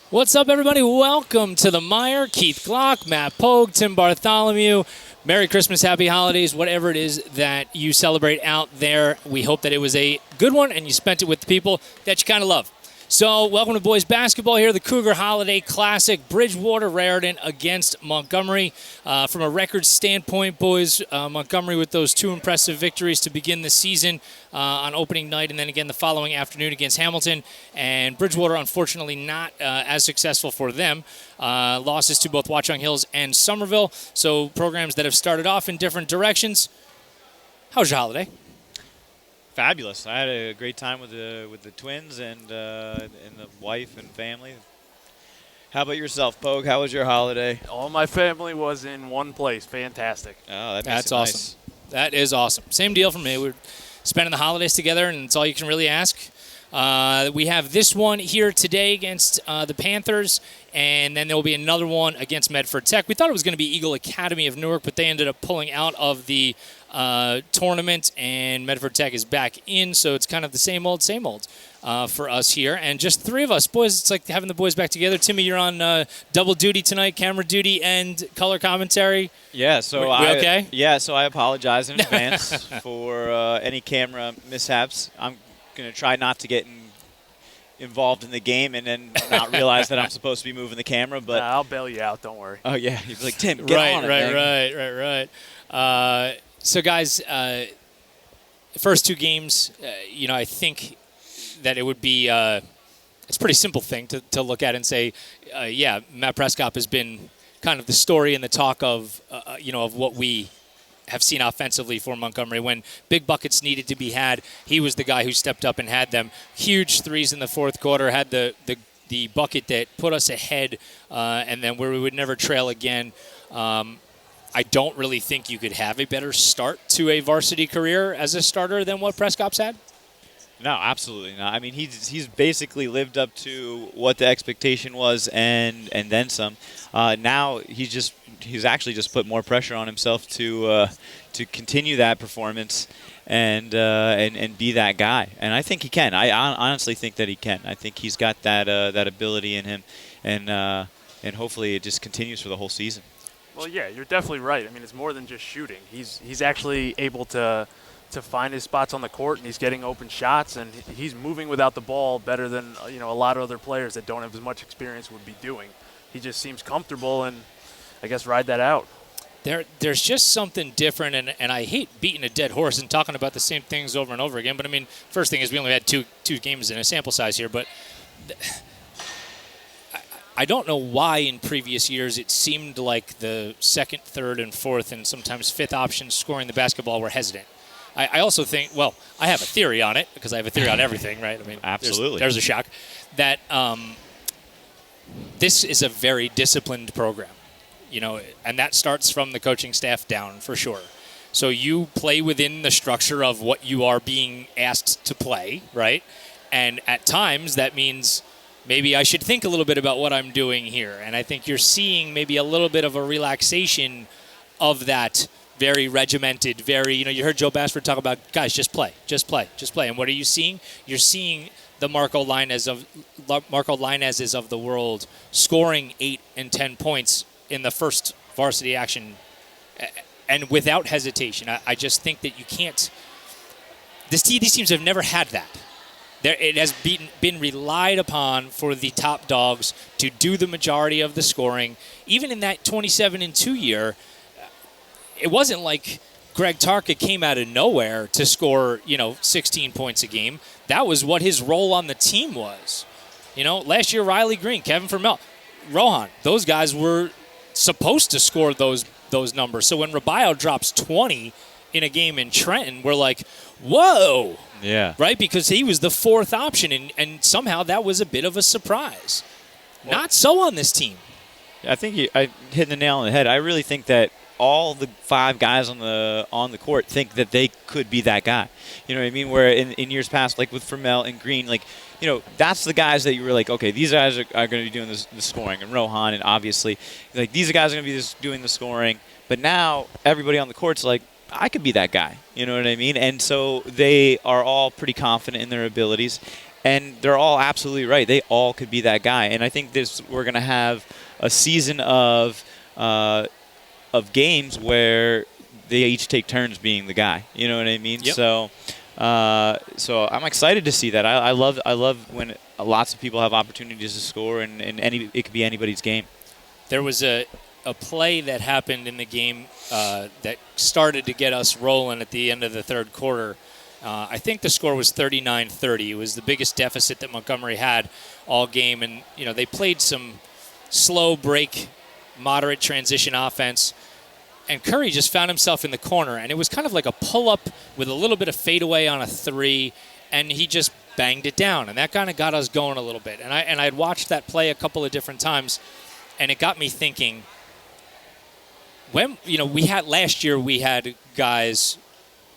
What's up, everybody? Welcome to the Mire. Keith Glock, Matt Pogue, Tim Bartholomew. Merry Christmas, Happy Holidays, whatever it is that you celebrate out there. We hope that it was a good one and you spent it with the people that you kind of love. So, welcome to boys basketball here, the Cougar Holiday Classic, Bridgewater Raritan against Montgomery. From a record standpoint, boys, Montgomery with those two impressive victories to begin the season on opening night and then again the following afternoon against Hamilton. And Bridgewater, unfortunately, not as successful for them. Losses to both Watchung Hills and Somerville. So, programs that have started off in different directions. How was your holiday? Fabulous. I had a great time with the twins and the wife and family. How about yourself, Pogue? How was your holiday? All my family was in one place. Fantastic. Oh, That's awesome. Nice. That is awesome. Same deal for me. We're spending the holidays together, and it's all you can really ask. We have this one here today against the Panthers, and then there will be another one against Medford Tech. We thought it was going to be Eagle Academy of Newark, but they ended up pulling out of the tournament, and Medford Tech is back in, so it's kind of the same old for us here. And just three of us, boys. It's like having the boys back together. Timmy, you're on double duty tonight, camera duty and color commentary. Yeah, so we okay? Yeah, so I apologize in advance for any camera mishaps. I'm going to try not to get involved in the game and then not realize that I'm supposed to be moving the camera. But I'll bail you out. Don't worry. Oh, yeah. He's like, Tim, get on it. Right. So, guys, first two games, I think that it would be it's a pretty simple thing to look at and say, Matt Prescott has been kind of the story and the talk of what we have seen offensively for Montgomery. When big buckets needed to be had, he was the guy who stepped up and had them. Huge threes in the fourth quarter, had the bucket that put us ahead, and then where we would never trail again. I don't really think you could have a better start to a varsity career as a starter than what Prescott's had. No, absolutely not. I mean, he's basically lived up to what the expectation was and then some. Now he's actually just put more pressure on himself to continue that performance and be that guy. And I think he can. I honestly think that he can. I think he's got that ability in him, and hopefully it just continues for the whole season. Well, yeah, you're definitely right. I mean, it's more than just shooting. He's actually able to find his spots on the court, and he's getting open shots, and he's moving without the ball better than a lot of other players that don't have as much experience would be doing. He just seems comfortable, and I guess ride that out. There's just something different, and I hate beating a dead horse and talking about the same things over and over again. But I mean, first thing is we only had two games in a sample size here, but I don't know why in previous years it seemed like the second, third, and fourth, and sometimes fifth options scoring the basketball were hesitant. I also think, well, I have a theory on it, because I have a theory on everything, right? I mean, absolutely. There's a shock. That this is a very disciplined program, and that starts from the coaching staff down for sure. So you play within the structure of what you are being asked to play, right? And at times that means maybe I should think a little bit about what I'm doing here. And I think you're seeing maybe a little bit of a relaxation of that very regimented, you heard Joe Basford talk about, guys, just play. And what are you seeing? You're seeing the Marco Linezes of the world scoring 8 and 10 points in the first varsity action, and without hesitation. I just think that you can't. These teams have never had that. It has been relied upon for the top dogs to do the majority of the scoring. Even in that 27-2 year, it wasn't like Greg Tarka came out of nowhere to score, 16 points a game. That was what his role on the team was. Last year, Riley Green, Kevin Vermel, Rohan, those guys were supposed to score those numbers. So when Rabayo drops 20 in a game in Trenton, we're like, whoa. Yeah. Right? Because he was the fourth option, and somehow that was a bit of a surprise. Well, not so on this team. I think I hit the nail on the head. I really think that all the 5 guys on the court think that they could be that guy. You know what I mean? Where in years past, like with Vermel and Green, that's the guys that you were like, okay, these guys are going to be doing the scoring. And Rohan, and obviously, these guys are going to be doing the scoring. But now everybody on the court's like, I could be that guy. You know what I mean? And so they are all pretty confident in their abilities. And they're all absolutely right. They all could be that guy. And I think we're going to have a season of games where they each take turns being the guy. You know what I mean? Yep. So I'm excited to see that. I love when lots of people have opportunities to score, and it could be anybody's game. There was a play that happened in the game that started to get us rolling at the end of the third quarter. I think the score was 39-30. It was the biggest deficit that Montgomery had all game, and they played some slow break, moderate transition offense, and Curry just found himself in the corner, and it was kind of like a pull-up with a little bit of fadeaway on a three, and he just banged it down, and that kind of got us going a little bit. And I had watched that play a couple of different times, and it got me thinking. When last year we had guys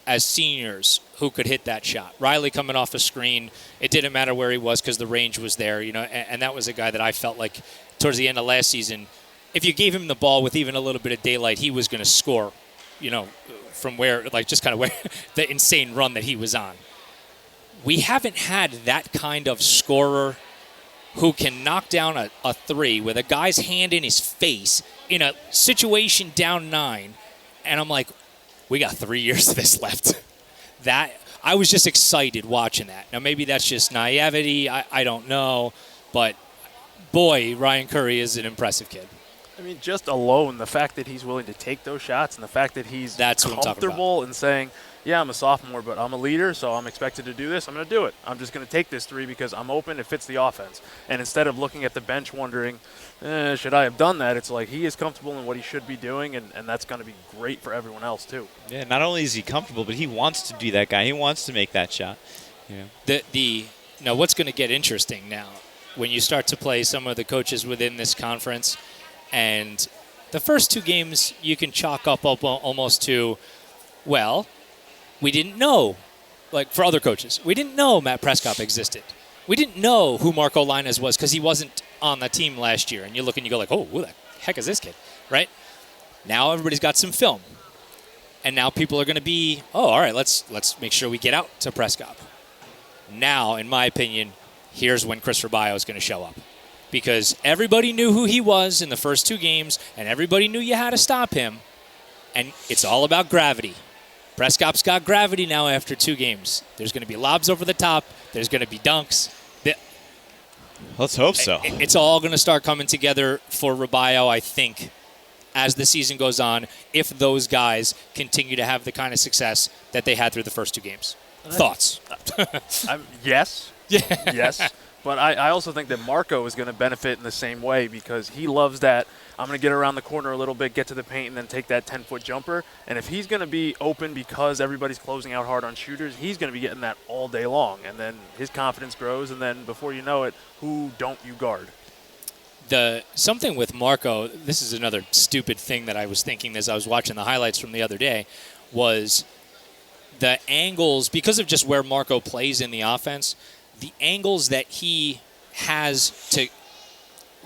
as seniors who could hit that shot. Riley coming off a screen, it didn't matter where he was because the range was there, and that was a guy that I felt like towards the end of last season, if you gave him the ball with even a little bit of daylight, he was going to score, from where, like just kind of where the insane run that he was on. We haven't had that kind of scorer who can knock down a three with a guy's hand in his face in a situation down 9, and I'm like, we got 3 years of this left. I was just excited watching that. Now, maybe that's just naivety. I don't know. But, boy, Ryan Curry is an impressive kid. I mean, just alone, the fact that he's willing to take those shots and the fact that he's comfortable in saying, yeah, I'm a sophomore, but I'm a leader, so I'm expected to do this. I'm going to do it. I'm just going to take this three because I'm open. It fits the offense. And instead of looking at the bench wondering, should I have done that? It's like he is comfortable in what he should be doing, and that's going to be great for everyone else too. Yeah, not only is he comfortable, but he wants to be that guy. He wants to make that shot. Yeah. Now, what's going to get interesting now when you start to play some of the coaches within this conference, and the first 2 games you can chalk up almost to, well, we didn't know, like for other coaches, we didn't know Matt Prescott existed. We didn't know who Marco Linus was because he wasn't on the team last year. And you look and you go like, oh, who the heck is this kid, right? Now everybody's got some film. And now people are going to be, all right, let's make sure we get out to Prescott. Now, in my opinion, here's when Chris Rubio is going to show up. Because everybody knew who he was in the first 2 games, and everybody knew you had to stop him. And it's all about gravity. Prescott's got gravity now after 2 games. There's going to be lobs over the top. There's going to be dunks. Let's hope so. It's all going to start coming together for Rubio, I think, as the season goes on, if those guys continue to have the kind of success that they had through the first 2 games. Thoughts? Yes. Yeah. Yes. But I also think that Marco is going to benefit in the same way because he loves that. I'm going to get around the corner a little bit, get to the paint, and then take that 10-foot jumper. And if he's going to be open because everybody's closing out hard on shooters, he's going to be getting that all day long. And then his confidence grows, and then before you know it, who don't you guard? Something with Marco, this is another stupid thing that I was thinking as I was watching the highlights from the other day, was the angles, because of just where Marco plays in the offense, the angles that he has to,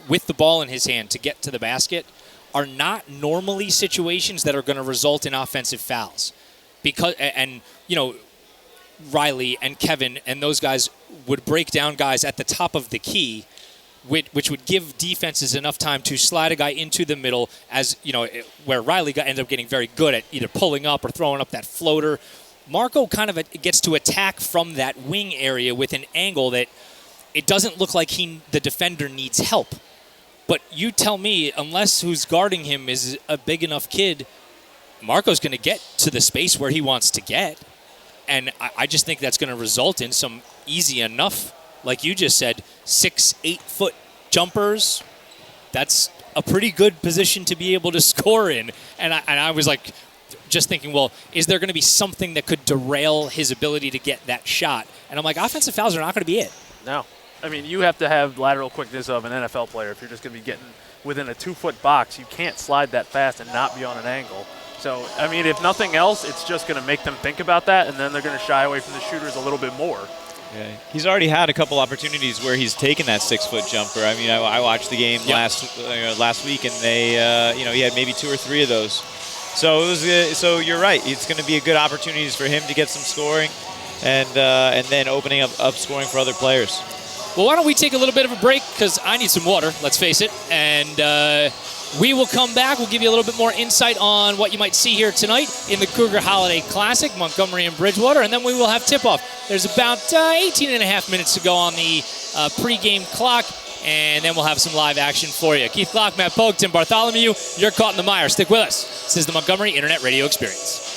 with the ball in his hand to get to the basket, are not normally situations that are going to result in offensive fouls. Riley and Kevin and those guys would break down guys at the top of the key, which would give defenses enough time to slide a guy into the middle, as where Riley ended up getting very good at either pulling up or throwing up that floater. Marco kind of gets to attack from that wing area with an angle that it doesn't look like the defender needs help. But you tell me, unless who's guarding him is a big enough kid, Marco's going to get to the space where he wants to get. And I just think that's going to result in some easy enough, like you just said, 6-8 foot jumpers. That's a pretty good position to be able to score in. And I was like, just thinking, well, is there going to be something that could derail his ability to get that shot? And I'm like, offensive fouls are not going to be it. No. I mean, you have to have lateral quickness of an NFL player. If you're just going to be getting within a 2-foot box, you can't slide that fast and not be on an angle. So, I mean, if nothing else, it's just going to make them think about that, and then they're going to shy away from the shooters a little bit more. Yeah, he's already had a couple opportunities where he's taken that 6-foot jumper. I mean, I watched the game last week, and they, he had maybe 2 or 3 of those. So it was. So you're right. It's going to be a good opportunity for him to get some scoring. and then opening up scoring for other players. Well, why don't we take a little bit of a break, because I need some water, let's face it, and we will come back. We'll give you a little bit more insight on what you might see here tonight in the Cougar Holiday Classic, Montgomery and Bridgewater, and then we will have tip-off. There's about 18 and a half minutes to go on the pregame clock, and then we'll have some live action for you. Keith Glock, Matt Pogue, Tim Bartholomew, you're caught in the mire. Stick with us. This is the Montgomery Internet Radio Experience.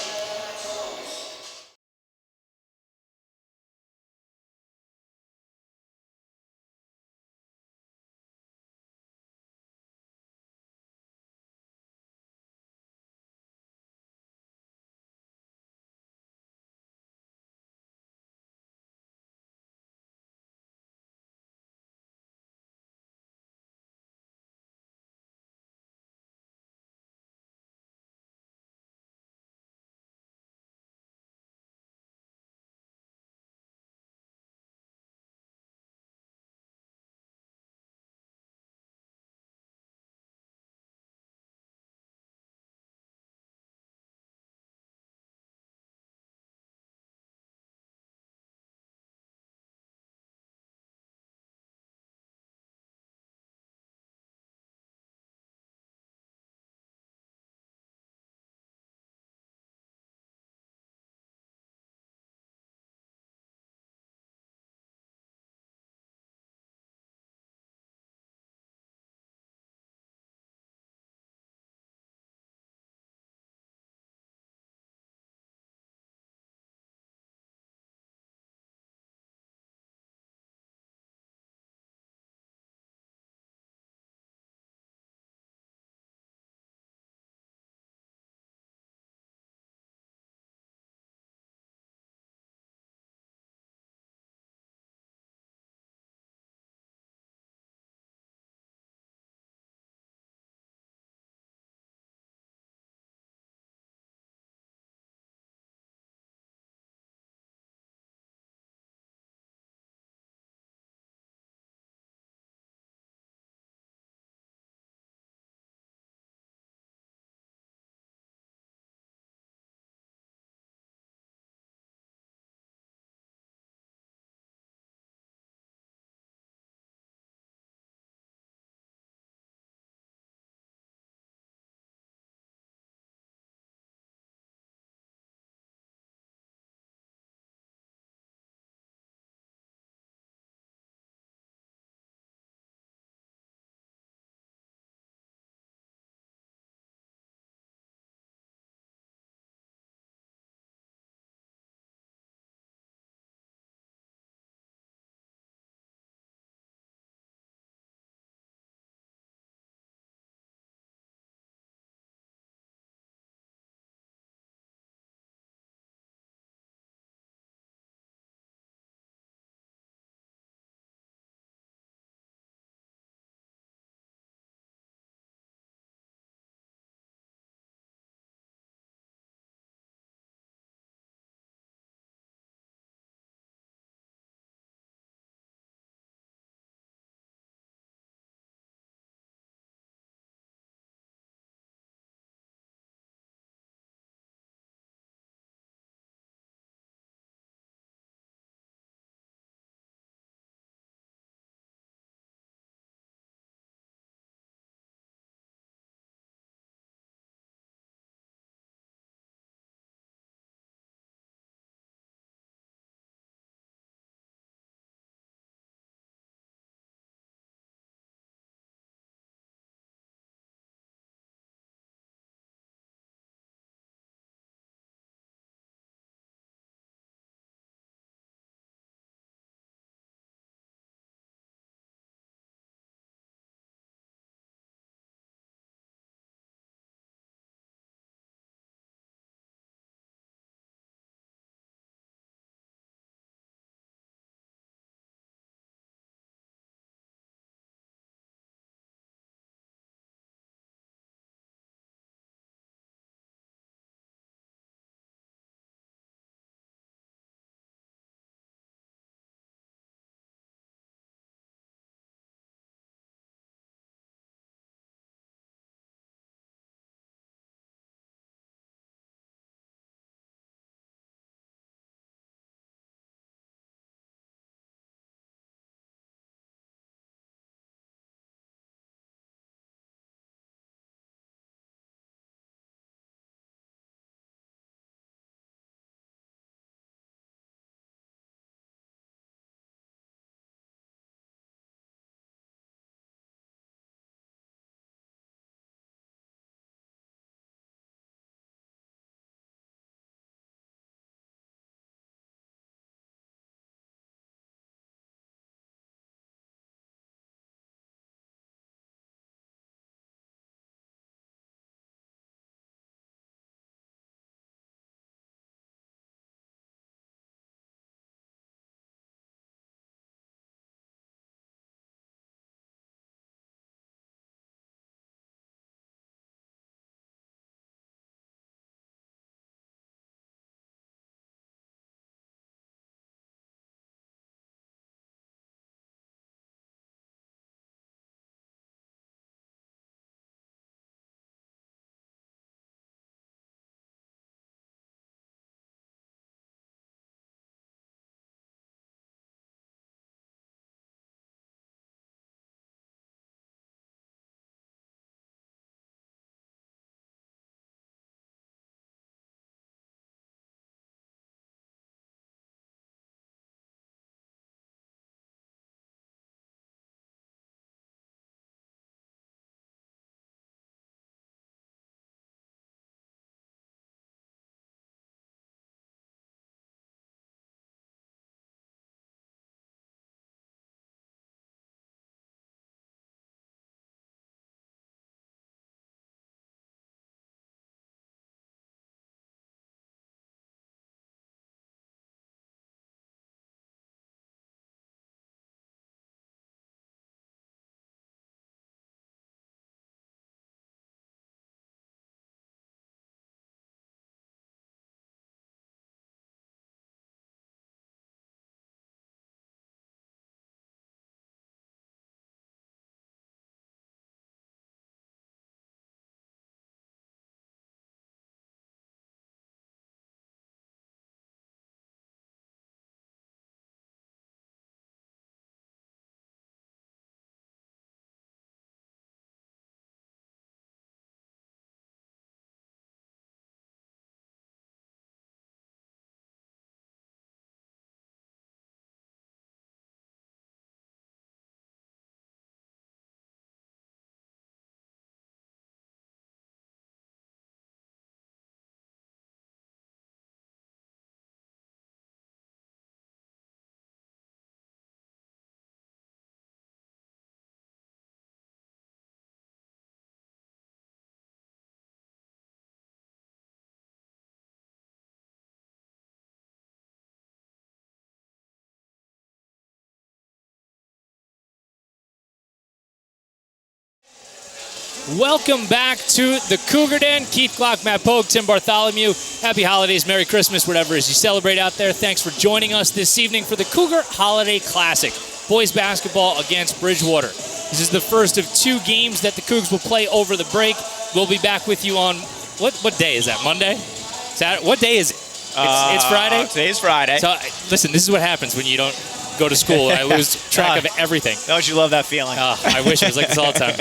Welcome back to the Cougar Den. Keith Glock, Matt Pogue, Tim Bartholomew. Happy holidays, Merry Christmas, whatever it is you celebrate out there. Thanks for joining us this evening for the Cougar Holiday Classic. Boys basketball against Bridgewater. This is the first of 2 games that the Cougs will play over the break. We'll be back with you on, what day is that, Monday? Saturday? What day is it? It's Friday? Today's Friday. So, listen, this is what happens when you don't go to school. I lose track of everything. Don't you love that feeling? I wish it was like this all the time.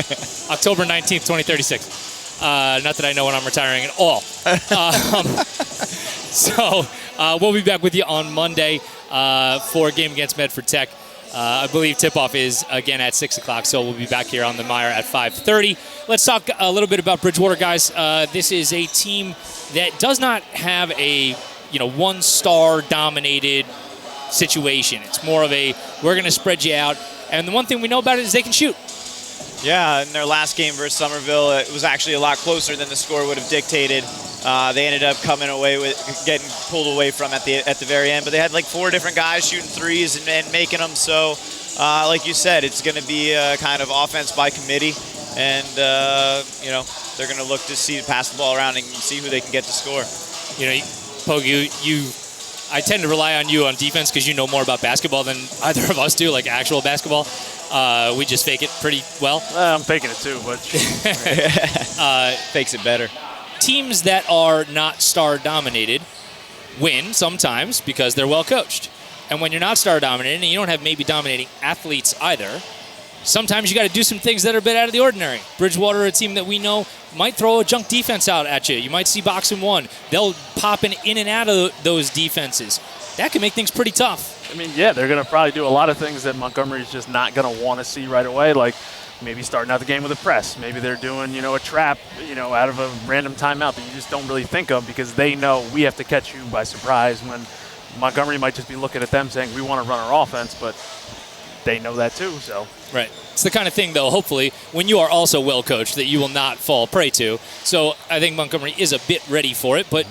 October 19th, 2036. Not that I know when I'm retiring at all. We'll be back with you on Monday for a game against Medford Tech. I believe tip-off is, again, at 6 o'clock, so we'll be back here on the Mire at 5:30. Let's talk a little bit about Bridgewater, guys. This is a team that does not have a one-star dominated situation. It's more of a, we're going to spread you out. And the one thing we know about it is they can shoot. Yeah, in their last game versus Somerville, it was actually a lot closer than the score would have dictated. They ended up coming away with getting pulled away from at the very end. But they had like 4 different guys shooting threes and making them. So, like you said, it's going to be a kind of offense by committee. And, they're going to look to pass the ball around and see who they can get to score. Pogue, I tend to rely on you on defense because you know more about basketball than either of us do, like actual basketball. We just fake it pretty well. I'm faking it too, but fakes it better. Teams that are not star-dominated win sometimes because they're well-coached. And when you're not star-dominated and you don't have maybe dominating athletes either, sometimes you got to do some things that are a bit out of the ordinary. Bridgewater, a team that we know, might throw a junk defense out at you. You might see box and one. They'll pop in and out of those defenses. That can make things pretty tough. I mean, yeah, they're going to probably do a lot of things that Montgomery's just not going to want to see right away, like maybe starting out the game with a press. Maybe they're doing, a trap, out of a random timeout that you just don't really think of because they know we have to catch you by surprise, when Montgomery might just be looking at them saying we want to run our offense, but they know that too. So right. It's the kind of thing, though, hopefully, when you are also well coached, that you will not fall prey to. So I think Montgomery is a bit ready for it, but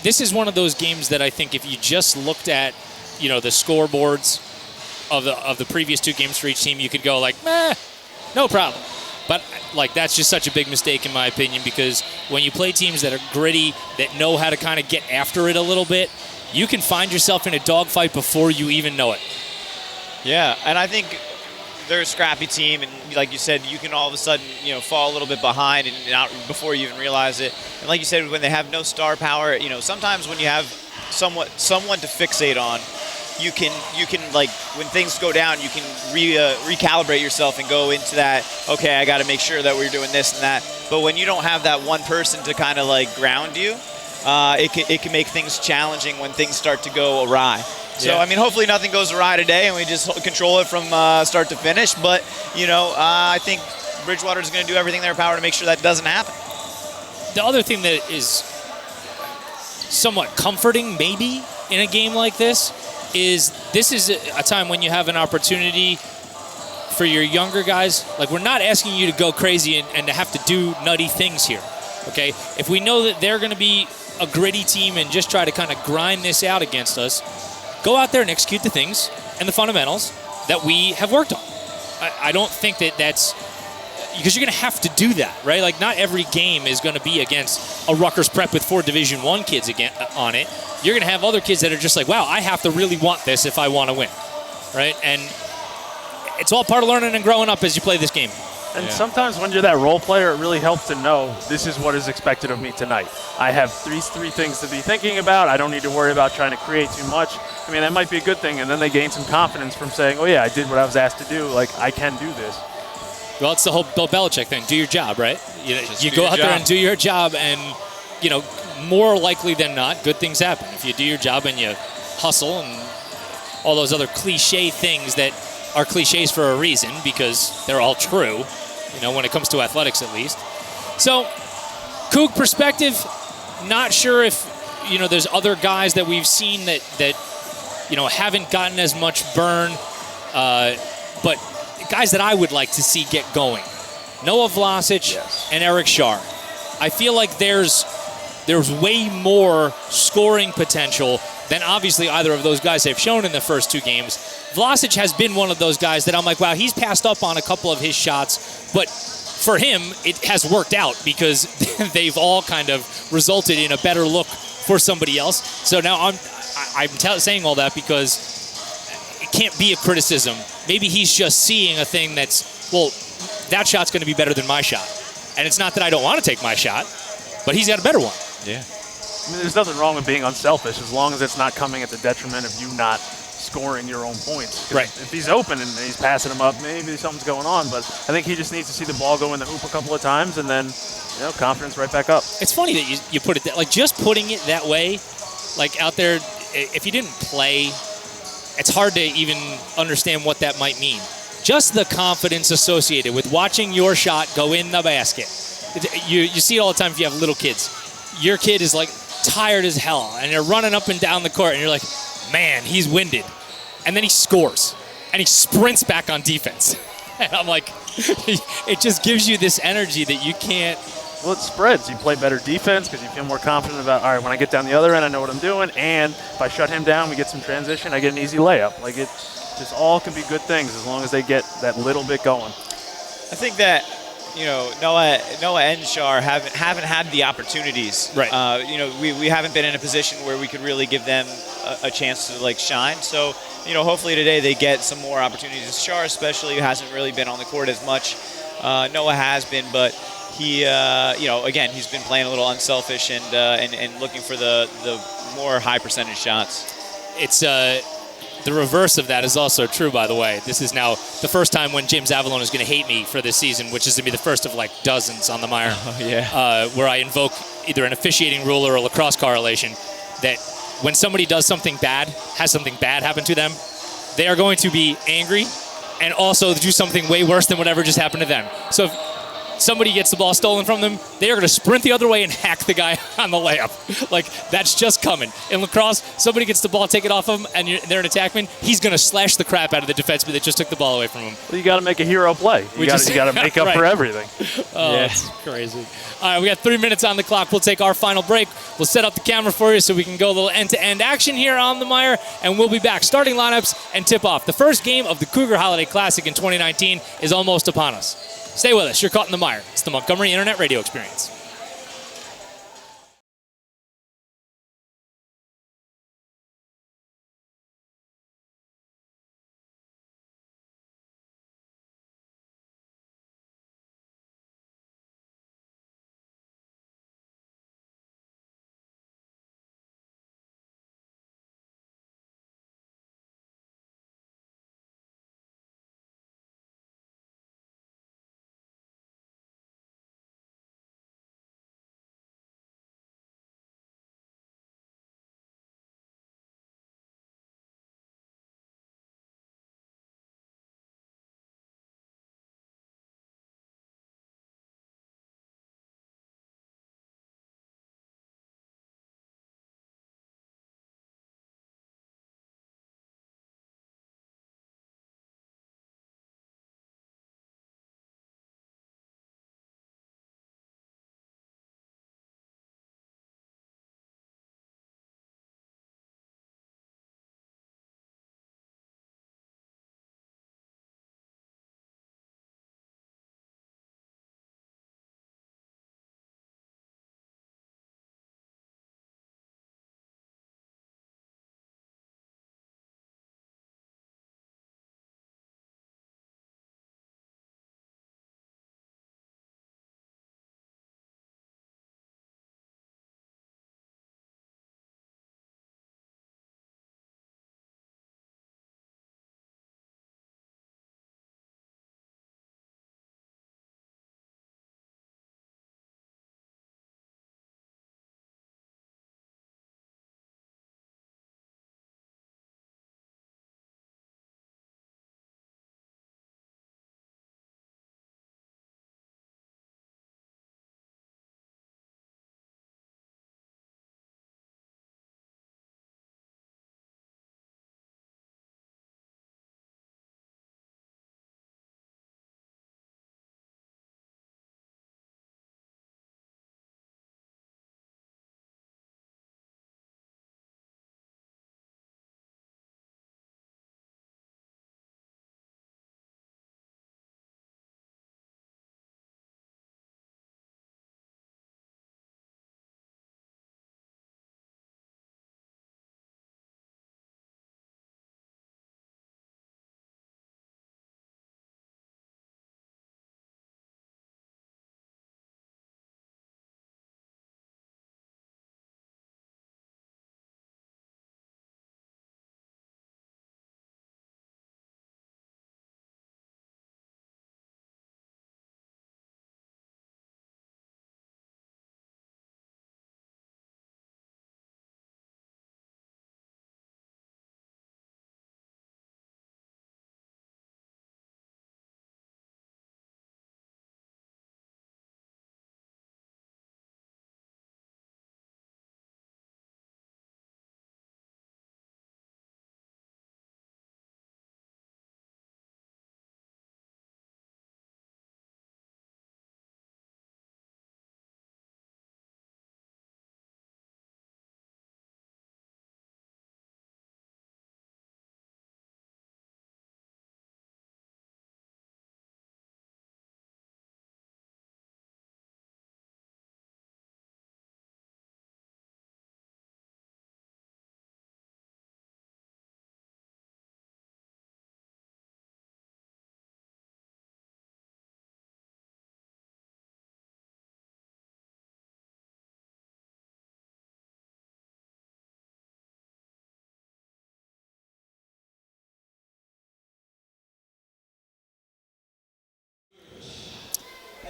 this is one of those games that I think if you just looked at, the scoreboards of the previous 2 games for each team, you could go like, no problem. But that's just such a big mistake in my opinion, because when you play teams that are gritty, that know how to kind of get after it a little bit, you can find yourself in a dogfight before you even know it. Yeah, and I think they're a scrappy team, and like you said, you can all of a sudden, fall a little bit behind and out before you even realize it. And like you said, when they have no star power, sometimes when you have someone to fixate on, you can like when things go down, you can recalibrate yourself and go into that. Okay, I got to make sure that we're doing this and that. But when you don't have that one person to kind of like ground you, it can make things challenging when things start to go awry. So, I mean, hopefully nothing goes awry today and we just control it from start to finish. But, I think Bridgewater is going to do everything in their power to make sure that doesn't happen. The other thing that is somewhat comforting, maybe, in a game like this is a time when you have an opportunity for your younger guys. Like, we're not asking you to go crazy and to have to do nutty things here, okay? If we know that they're going to be a gritty team and just try to kind of grind this out against us, go out there and execute the things and the fundamentals that we have worked on. I don't think that's because you're going to have to do that, right? Like, not every game is going to be against a Rutgers prep with 4 Division I kids again on it. You're going to have other kids that are just like, wow, I have to really want this if I want to win, right? And it's all part of learning and growing up as you play this game. And sometimes when you're that role player, it really helps to know this is what is expected of me tonight. I have three things to be thinking about. I don't need to worry about trying to create too much. I mean, that might be a good thing. And then they gain some confidence from saying, oh, yeah, I did what I was asked to do. Like, I can do this. Well, it's the whole Bill Belichick thing. Do your job, right? You go out there and do your job, and, more likely than not, good things happen. If you do your job and you hustle and all those other cliche things that are cliches for a reason, because they're all true, when it comes to athletics at least. So, Coug perspective, not sure if, there's other guys that we've seen that haven't gotten as much burn, but guys that I would like to see get going. Noah Vlasic and Eric Schar. I feel like there's way more scoring potential than obviously either of those guys have shown in the first 2 games. Vlasic has been one of those guys that I'm like, wow, he's passed up on a couple of his shots, but for him, it has worked out because they've all kind of resulted in a better look for somebody else. So now I'm saying all that because it can't be a criticism. Maybe he's just seeing a thing that's, well, that shot's going to be better than my shot. And it's not that I don't want to take my shot, but he's got a better one. Yeah. I mean, there's nothing wrong with being unselfish as long as it's not coming at the detriment of you not scoring your own points. 'Cause Right. If he's open and he's passing them up, maybe something's going on. But I think he just needs to see the ball go in the hoop a couple of times and then, confidence right back up. It's funny that you put it that, like, just putting it that way, like out there, if you didn't play, it's hard to even understand what that might mean. Just the confidence associated with watching your shot go in the basket. You see it all the time if you have little kids. Your kid is like tired as hell and they're running up and down the court and you're like, man, he's winded. And then he scores and he sprints back on defense. And I'm like, it just gives you this energy that you can't. Well, it spreads. You play better defense because you feel more confident about, all right, when I get down the other end, I know what I'm doing. And if I shut him down, we get some transition, I get an easy layup. Like, it just all can be good things as long as they get that little bit going. I think that, Noah and Shar haven't had the opportunities. Right. We haven't been in a position where we could really give them a chance to, like, shine. So, hopefully today they get some more opportunities. Shar especially hasn't really been on the court as much. Noah has been, but he, again, he's been playing a little unselfish and looking for the more high percentage shots. It's the reverse of that is also true, by the way. This is now the first time when James Avalon is going to hate me for this season, which is going to be the first of like dozens on the Mire. Oh, yeah. Where I invoke either an officiating rule or a lacrosse correlation that when somebody does something bad, has something bad happen to them, they are going to be angry and also do something way worse than whatever just happened to them. So if somebody gets the ball stolen from them, they are going to sprint the other way and hack the guy on the layup. Like, that's just coming. In lacrosse, somebody gets the ball, take it off them, and they're an attackman, he's going to slash the crap out of the defenseman that just took the ball away from him. Well, you got to make a hero play. You got to make up right. for everything. Oh, Yeah. That's crazy. All right, we got 3 minutes on the clock. We'll take our final break. We'll set up the camera for you so we can go a little end-to-end action here on the Mire, and we'll be back. Starting lineups and tip-off. The first game of the Cougar Holiday Classic in 2019 is almost upon us. Stay with us. You're caught in the Mire. It's the Montgomery Internet Radio Experience.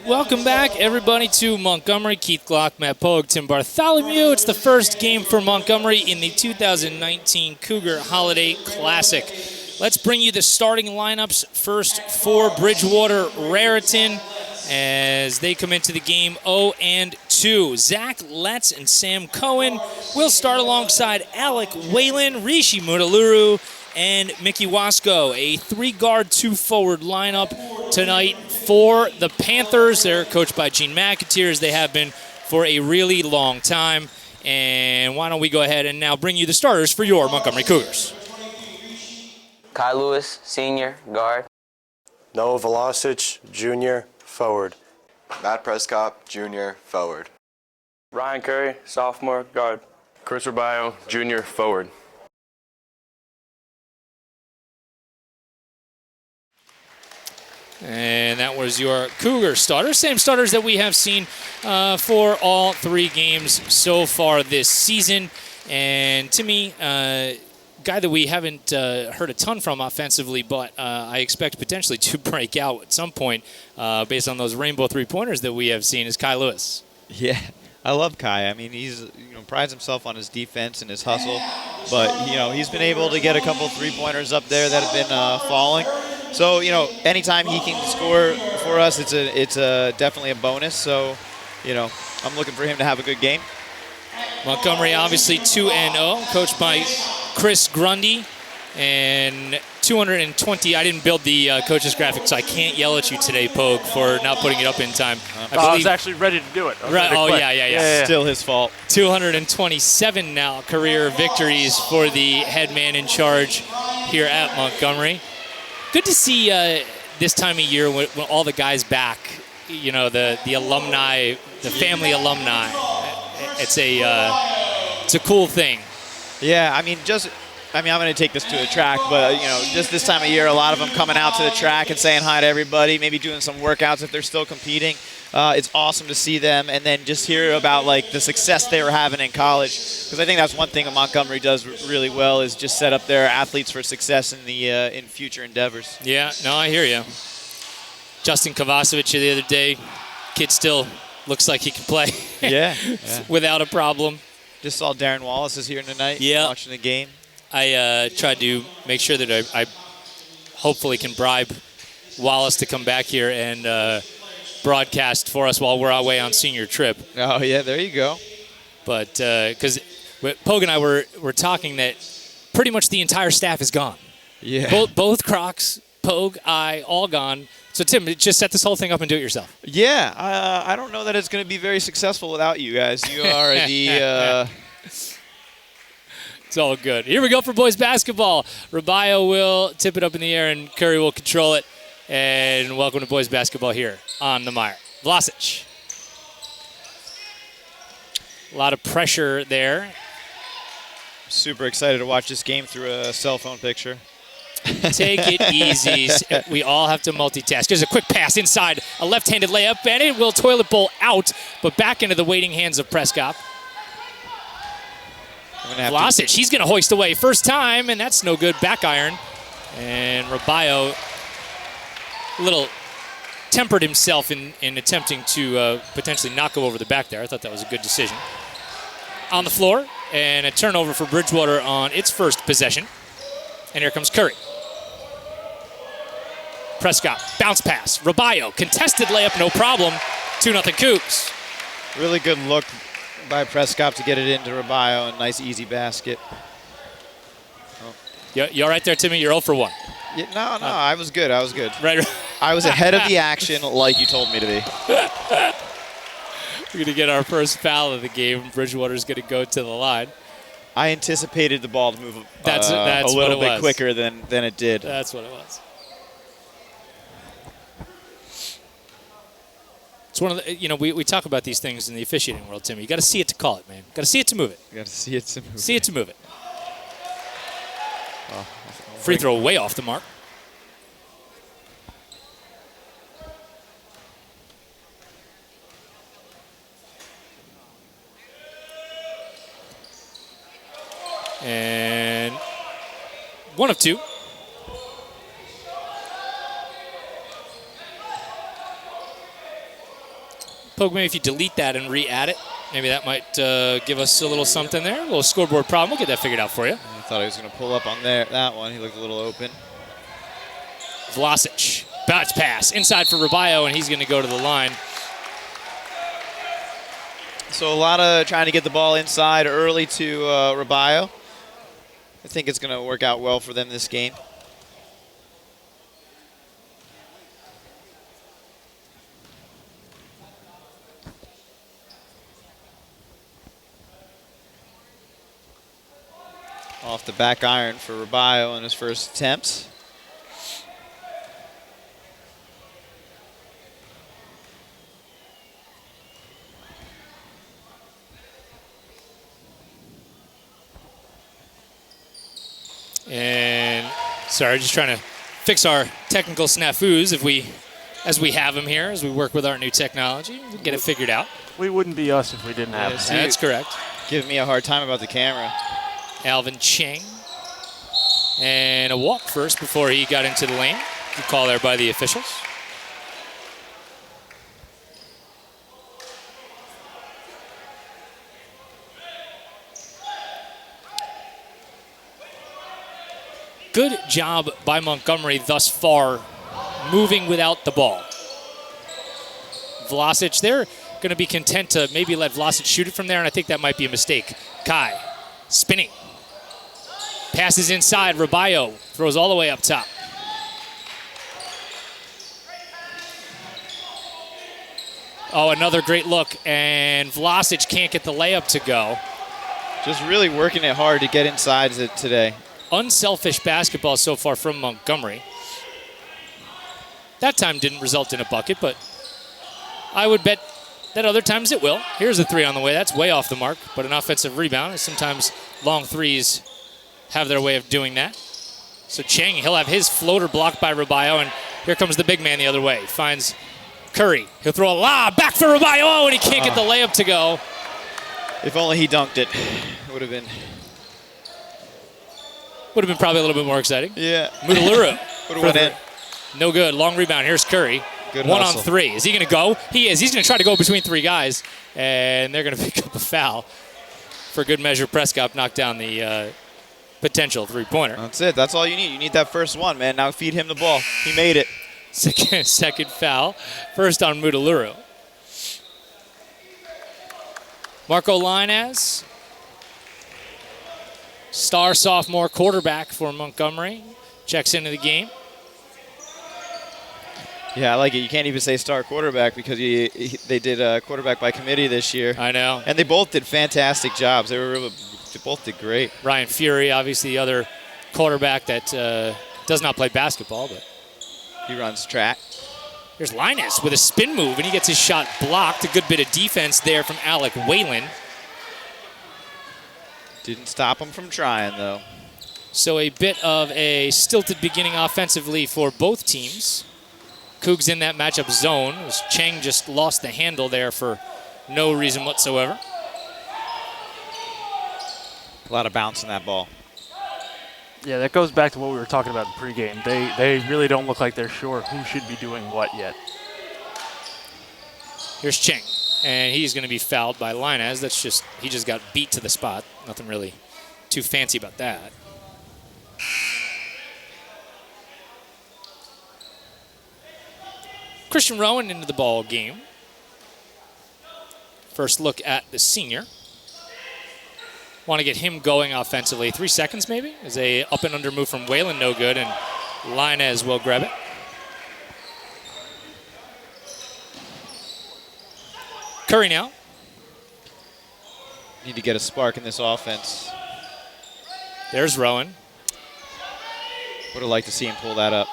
Welcome back, everybody, to Montgomery. Keith Glock, Matt Pogue, Tim Bartholomew. It's the first game for Montgomery in the 2019 Cougar Holiday Classic. Let's bring you the starting lineups first for Bridgewater Raritan as they come into the game 0-2. Zach Letts and Sam Cohen will start alongside Alec Whalen, Rishi Mutaluru, and Mickey Wasco. A 3-guard, 2-forward lineup tonight for the Panthers. They're coached by Gene McAteer, as they have been for a really long time. And why don't we go ahead and now bring you the starters for your Montgomery Cougars. Kai Lewis, senior, guard. Noah Velocic, junior, forward. Matt Prescott, junior, forward. Ryan Curry, sophomore, guard. Chris Rubio, junior, forward. And that was your Cougar starters. Same starters that we have seen for all 3 games so far this season. And Timmy, guy that we haven't heard a ton from offensively, but I expect potentially to break out at some point based on those rainbow 3-pointers that we have seen, is Kai Lewis. Yeah, I love Kai. I mean, he's prides himself on his defense and his hustle, but he's been able to get a couple 3-pointers up there that have been falling. So anytime he can score for us, it's definitely a bonus. So I'm looking for him to have a good game. Montgomery obviously 2-0, coached by Chris Grundy, and 220. I didn't build the coach's graphic, so I can't yell at you today, Pogue, for not putting it up in time. I was actually ready to do it. Right. Oh, yeah. Still his fault. 227 now career victories for the head man in charge here at Montgomery. Good to see this time of year when all the guys back, the alumni, the family alumni. It's a cool thing. Yeah, I'm going to take this to the track, but, just this time of year, a lot of them coming out to the track and saying hi to everybody, maybe doing some workouts if they're still competing. It's awesome to see them, and then just hear about, the success they were having in college, because I think that's one thing that Montgomery does really well, is just set up their athletes for success in future endeavors. Yeah, no, I hear you. Justin Kovacevic the other day, kid still looks like he can play. Yeah. Without a problem. Just saw Darren Wallace is here tonight watching the game. I tried to make sure that I hopefully can bribe Wallace to come back here and broadcast for us while we're away on senior trip. Oh, yeah, there you go. But because Pogue and I were talking that pretty much the entire staff is gone. Yeah. Both Crocs, Pogue, I, all gone. So, Tim, just set this whole thing up and do it yourself. Yeah, I don't know that it's going to be very successful without you guys. You are the... It's all good. Here we go for boys basketball. Rubio will tip it up in the air, and Curry will control it. And welcome to boys basketball here on the Mire. Vlasic. A lot of pressure there. Super excited to watch this game through a cell phone picture. Take it easy. We all have to multitask. There's a quick pass inside, a left-handed layup, and it will toilet bowl out, but back into the waiting hands of Prescott. Vlasic, he's going to hoist away first time, and that's no good. Back iron. And Rubio a little tempered himself in attempting to potentially knock him over the back there. I thought that was a good decision. On the floor, and a turnover for Bridgewater on its first possession. And here comes Curry. Prescott, bounce pass. Rubio, contested layup, no problem. 2-0 Cougs. Really good look by Prescott to get it into Rubio. A nice, easy basket. Oh. You all right there, Timmy? You're 0 for 1. Yeah, no, I was good. Right. I was ahead of the action like you told me to be. We're going to get our first foul of the game. Bridgewater's going to go to the line. I anticipated the ball to move that's a little bit quicker than it did. That's what it was. It's one of the, we talk about these things in the officiating world, Timmy. You got to see it to call it, man. Got to see it to move it. You got to see it to move it. See it to move it. Free throw way off the mark. And 1 of 2. Poke, maybe if you delete that and re-add it, maybe that might give us a little something there. A little scoreboard problem. We'll get that figured out for you. I thought he was going to pull up on that one. He looked a little open. Vlasic, bounce pass, inside for Rubio, and he's going to go to the line. So a lot of trying to get the ball inside early to Rubio. I think it's going to work out well for them this game. Off the back iron for Rubio in his first attempts. And sorry, just trying to fix our technical snafus as we have them here, as we work with our new technology. We'll get it figured out. We wouldn't be us if we didn't have it. That's correct. Giving me a hard time about the camera. Alvin Chang. And a walk first before he got into the lane. Good call there by the officials. Good job by Montgomery thus far, moving without the ball. Vlasic, they're going to be content to maybe let Vlasic shoot it from there, and I think that might be a mistake. Kai, spinning. Passes inside, Rubio throws all the way up top. Oh, another great look, and Vlasic can't get the layup to go. Just really working it hard to get inside it today. Unselfish basketball so far from Montgomery. That time didn't result in a bucket, but I would bet that other times it will. Here's a three on the way. That's way off the mark, but an offensive rebound. Sometimes long threes have their way of doing that. So Chang, he'll have his floater blocked by Rubio, and here comes the big man the other way. Finds Curry. He'll throw a lob back for Rubio, oh, and he can't get the layup to go. If only he dunked it. It would have been probably a little bit more exciting. Yeah. Mudaluru. Would have went in. No good. Long rebound. Here's Curry. Good One hustle. on three. Is he going to go? He is. He's going to try to go between three guys, and they're going to pick up a foul. For good measure, Prescott knocked down the potential three-pointer. That's it. That's all you need. You need that first one, man. Now feed him the ball. He made it. Second foul. First on Mudaluru. Marco Linez, star sophomore quarterback for Montgomery, checks into the game. Yeah, I like it. You can't even say star quarterback because they did quarterback by committee this year. I know. And they both did fantastic jobs. They both did great. Ryan Fury, obviously the other quarterback that does not play basketball, but he runs track. Here's Linus with a spin move, and he gets his shot blocked. A good bit of defense there from Alec Whalen. Didn't stop him from trying, though. So a bit of a stilted beginning offensively for both teams. Cougs in that matchup zone, as Chang just lost the handle there for no reason whatsoever. A lot of bounce in that ball. Yeah, that goes back to what we were talking about in pregame. They really don't look like they're sure who should be doing what yet. Here's Chang, and he's going to be fouled by Linez. He just got beat to the spot. Nothing really too fancy about that. Christian Rowan into the ball game. First look at the senior. Want to get him going offensively. 3 seconds maybe? As a up and under move from Whalen, no good, and Linez will grab it. Curry now. Need to get a spark in this offense. There's Rowan. Would have liked to see him pull that up.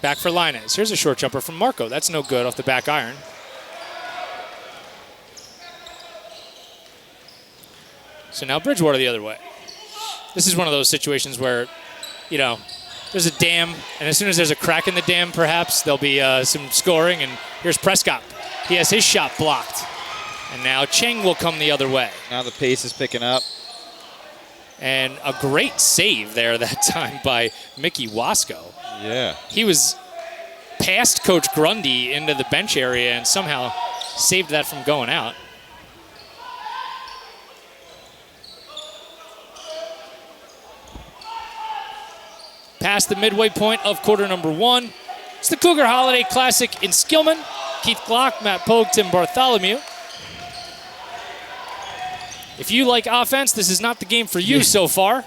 Back for Linez. Here's a short jumper from Marco. That's no good off the back iron. So now Bridgewater the other way. This is one of those situations where, there's a dam, and as soon as there's a crack in the dam, perhaps, there'll be some scoring, and here's Prescott. He has his shot blocked. And now Chang will come the other way. Now the pace is picking up. And a great save there that time by Mickey Wasco. Yeah. He was past Coach Grundy into the bench area and somehow saved that from going out. Past the midway point of quarter number 1. It's the Cougar Holiday Classic in Skillman. Keith Glock, Matt Pogue, Tim Bartholomew. If you like offense, this is not the game for you so far.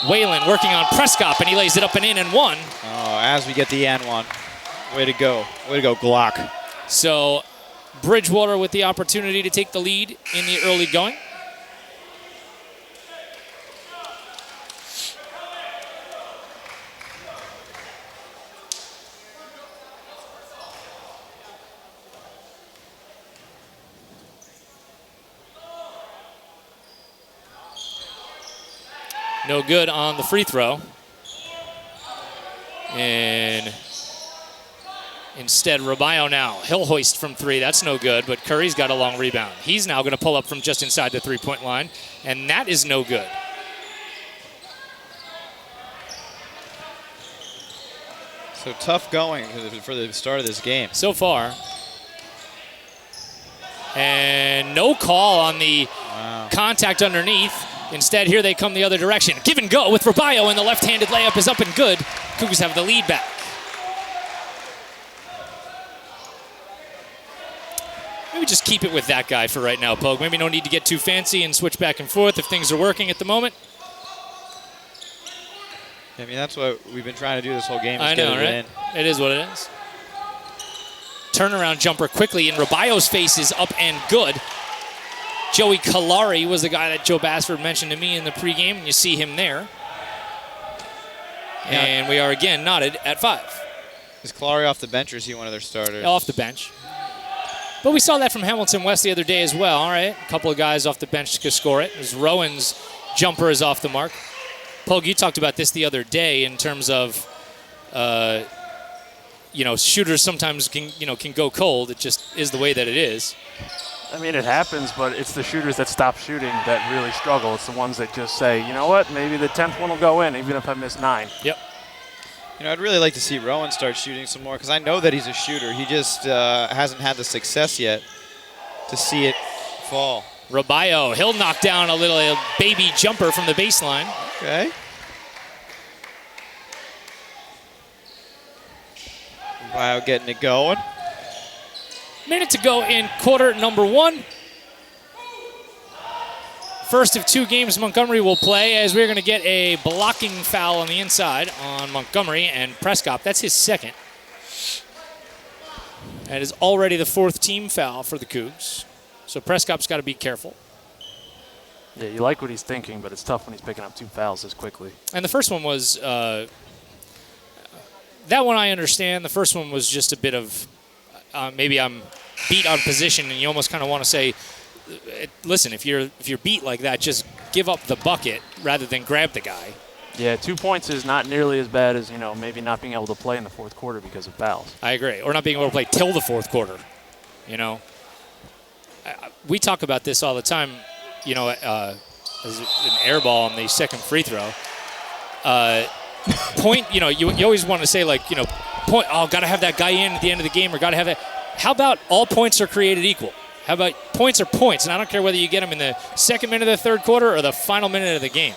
Whalen working on Prescott, and he lays it up and in and one. Oh, as we get the and one. Way to go. Way to go, Glock. So Bridgewater with the opportunity to take the lead in the early going. No good on the free throw. And instead, Rubio now. He'll hoist from 3. That's no good, but Curry's got a long rebound. He's now going to pull up from just inside the three-point line, and that is no good. So tough going for the start of this game. So far. And no call on the contact underneath. Instead, here they come the other direction. Give and go with Rubio, and the left-handed layup is up and good. Cougars have the lead back. Maybe just keep it with that guy for right now, Pogue. Maybe no need to get too fancy and switch back and forth if things are working at the moment. I mean, that's what we've been trying to do this whole game. I know, right? It is what it is. Turnaround jumper quickly, and Rubio's face is up and good. Joey Kalari was the guy that Joe Bassford mentioned to me in the pregame, and you see him there. Yeah. And we are again knotted at 5. Is Kalari off the bench, or is he one of their starters? Off the bench. But we saw that from Hamilton West the other day as well, all right? A couple of guys off the bench to score it. As Rowan's jumper is off the mark. Pogue, you talked about this the other day in terms of, shooters sometimes can go cold. It just is the way that it is. I mean, it happens, but it's the shooters that stop shooting that really struggle. It's the ones that just say, you know what, maybe the 10th one will go in, even if I miss 9. Yep. I'd really like to see Rowan start shooting some more because I know that he's a shooter. He just hasn't had the success yet to see it fall. Rubio, he'll knock down a little baby jumper from the baseline. Okay. Rubio getting it going. Minute to go in quarter number 1. First of 2 games Montgomery will play, as we're going to get a blocking foul on the inside on Montgomery and Prescott. That's his second. That is already the 4th team foul for the Cougs. So Prescott's got to be careful. Yeah, you like what he's thinking, but it's tough when he's picking up 2 fouls this quickly. And the first one was, that one I understand. The first one was just a bit of, maybe I'm beat on position, and you almost kind of want to say, listen, if you're beat like that, just give up the bucket rather than grab the guy. Yeah, 2 points is not nearly as bad as, maybe not being able to play in the 4th quarter because of fouls. I agree. Or not being able to play till the 4th quarter. We talk about this all the time, as an air ball on the second free throw. Point, you always want to say, point, got to have that guy in at the end of the game, or got to have that. How about all points are created equal? How about points are points? And I don't care whether you get them in the second minute of the 3rd quarter or the final minute of the game.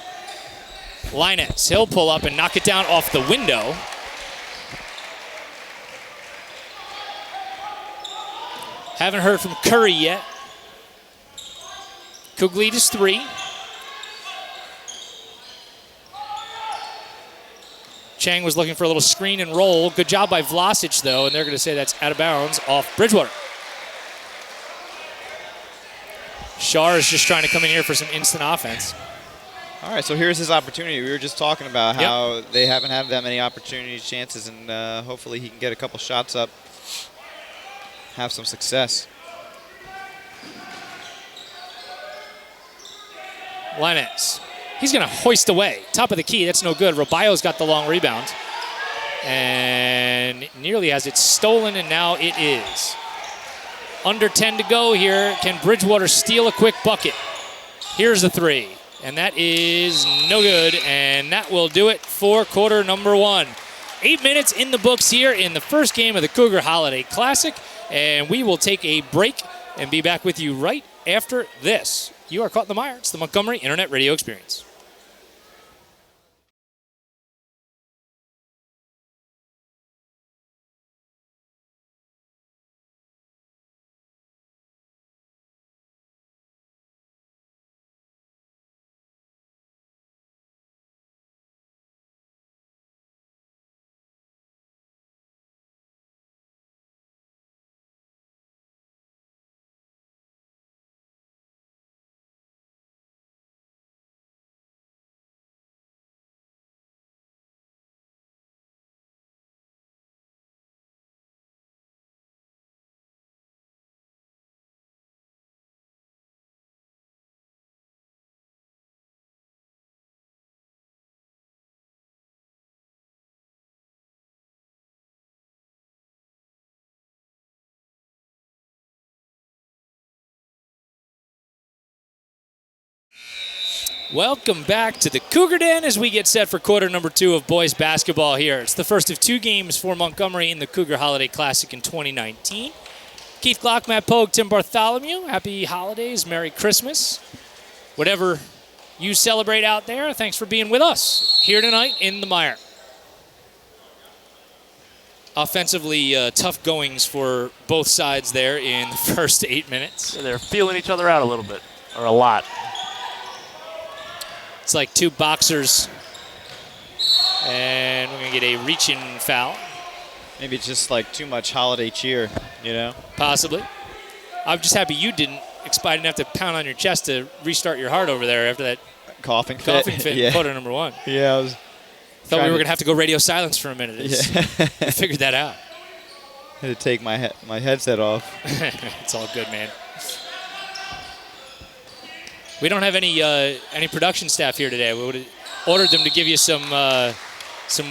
Linus, he'll pull up and knock it down off the window. Haven't heard from Curry yet. Coug lead is 3. Chang was looking for a little screen and roll. Good job by Vlasic, though, and they're going to say that's out of bounds off Bridgewater. Shar is just trying to come in here for some instant offense. All right, so here's his opportunity. We were just talking about how they haven't had that many opportunities, chances, and hopefully he can get a couple shots up, have some success. Linus. He's going to hoist away. Top of the key. That's no good. Rubio's got the long rebound. And nearly has it stolen, and now it is. Under 10 to go here. Can Bridgewater steal a quick bucket? Here's the 3. And that is no good. And that will do it for quarter number 1. 8 minutes in the books here in the first game of the Cougar Holiday Classic, and we will take a break and be back with you right after this. You are caught in the mire. It's the Montgomery Internet Radio Experience. Welcome back to the Cougar Den as we get set for quarter number 2 of boys basketball here. It's the first of 2 games for Montgomery in the Cougar Holiday Classic in 2019. Keith Glock, Matt Pogue, Tim Bartholomew, happy holidays, Merry Christmas. Whatever you celebrate out there, thanks for being with us here tonight in the mire. Offensively, tough goings for both sides there in the first 8 minutes. Yeah, they're feeling each other out a little bit, or a lot. It's like 2 boxers, and we're going to get a reach-in foul. Maybe it's just like too much holiday cheer, you know? Possibly. I'm just happy you didn't have to pound on your chest to restart your heart over there after that coughing fit in quarter number 1. Yeah, I was thought we were going to have to go radio silence for a minute. We figured that out. Had to take my headset off. It's all good, man. We don't have any production staff here today. We would have ordered them to give you some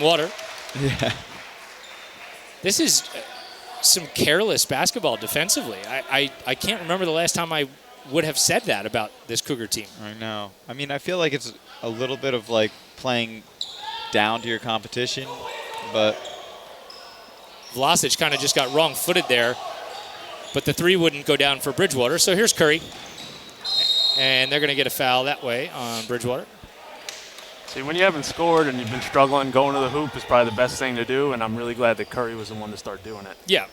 water. Yeah. This is some careless basketball defensively. I can't remember the last time I would have said that about this Cougar team. I know. I mean, I feel like it's a little bit of like playing down to your competition, but Vlasic kind of just got wrong-footed there, but the 3 wouldn't go down for Bridgewater. So here's Curry. And they're going to get a foul that way on Bridgewater. See, when you haven't scored and you've been struggling, going to the hoop is probably the best thing to do, and I'm really glad that Curry was the one to start doing it. Yeah.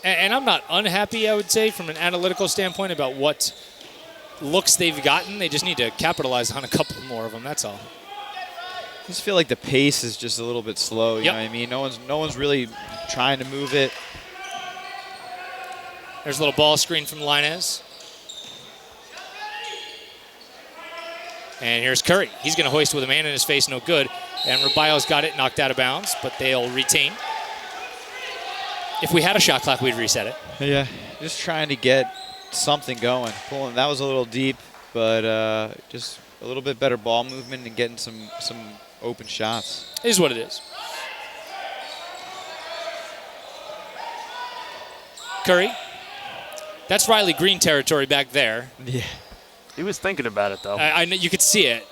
And I'm not unhappy, I would say, from an analytical standpoint about what looks they've gotten. They just need to capitalize on a couple more of them, that's all. I just feel like the pace is just a little bit slow, you know what I mean? No one's really trying to move it. There's a little ball screen from Linez. And here's Curry. He's going to hoist with a man in his face, no good. And Rubaio's got it knocked out of bounds, but they'll retain. If we had a shot clock, we'd reset it. Yeah, just trying to get something going. Pulling, that was a little deep, but just a little bit better ball movement and getting some open shots. It is what it is. Curry. That's Riley Green territory back there. Yeah. He was thinking about it, though. I know you could see it.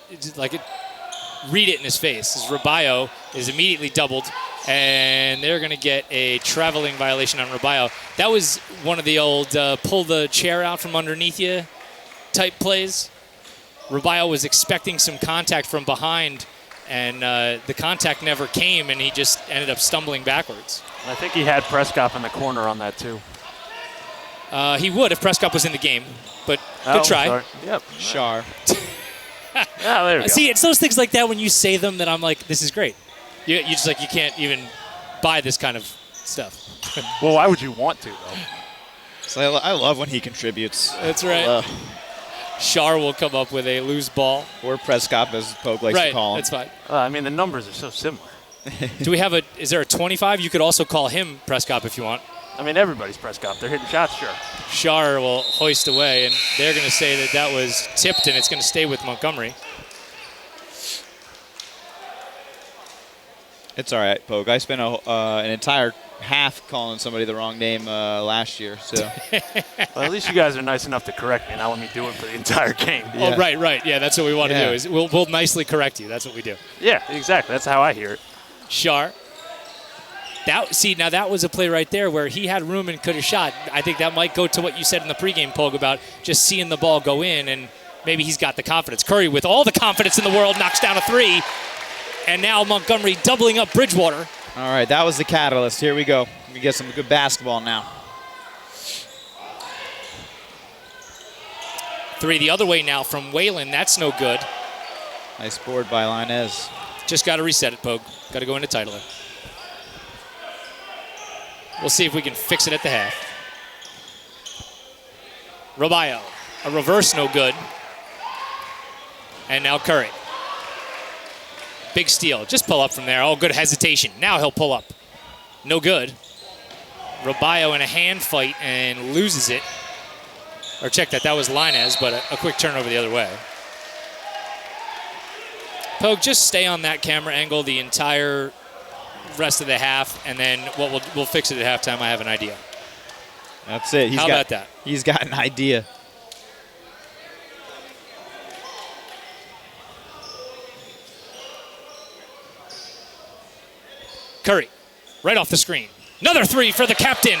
Read it in his face. As Rubio is immediately doubled, and they're going to get a traveling violation on Rubio. That was one of the old pull the chair out from underneath you type plays. Rubio was expecting some contact from behind, and the contact never came, and he just ended up stumbling backwards. I think he had Prescott in the corner on that, too. He would if Prescott was in the game, but good try. Sorry. Yep. Shar. Yeah, there we go. See, it's those things like that when you say them that I'm like, this is great. You just like, you can't even buy this kind of stuff. Well, why would you want to, though? So I love when he contributes. That's right. Shar will come up with a loose ball. Or Prescott, as Pogue likes to call him. That's fine. I mean, the numbers are so similar. Do we have is there a 25? You could also call him Prescott if you want. I mean, everybody's Prescott. They're hitting shots, sure. Shar will hoist away, and they're going to say that was tipped, and it's going to stay with Montgomery. It's all right, Pogue. I spent an entire half calling somebody the wrong name last year. So. Well, at least you guys are nice enough to correct me, not let me do it for the entire game. Yeah. Oh, right. Yeah, that's what we want to do. Is we'll nicely correct you. That's what we do. Yeah, exactly. That's how I hear it. Shar. Now that was a play right there where he had room and could have shot. I think that might go to what you said in the pregame, Pogue, about just seeing the ball go in, and maybe he's got the confidence. Curry, with all the confidence in the world, knocks down a three. And now Montgomery doubling up Bridgewater. All right, that was the catalyst. Here we go. We get some good basketball now. Three the other way now from Whalen. That's no good. Nice board by Linez. Just got to reset it, Pogue. Got to go into titler. We'll see if we can fix it at the half. Robayo. A reverse, no good. And now Curry. Big steal. Just pull up from there. Oh, good hesitation. Now he'll pull up. No good. Robayo in a hand fight and loses it. Or check that. That was Linez, but a quick turnover the other way. Pogue, just stay on that camera angle the entire rest of the half, and then we'll fix it at halftime. I have an idea. That's it. How about that? He's got an idea. Curry, right off the screen. Another three for the captain.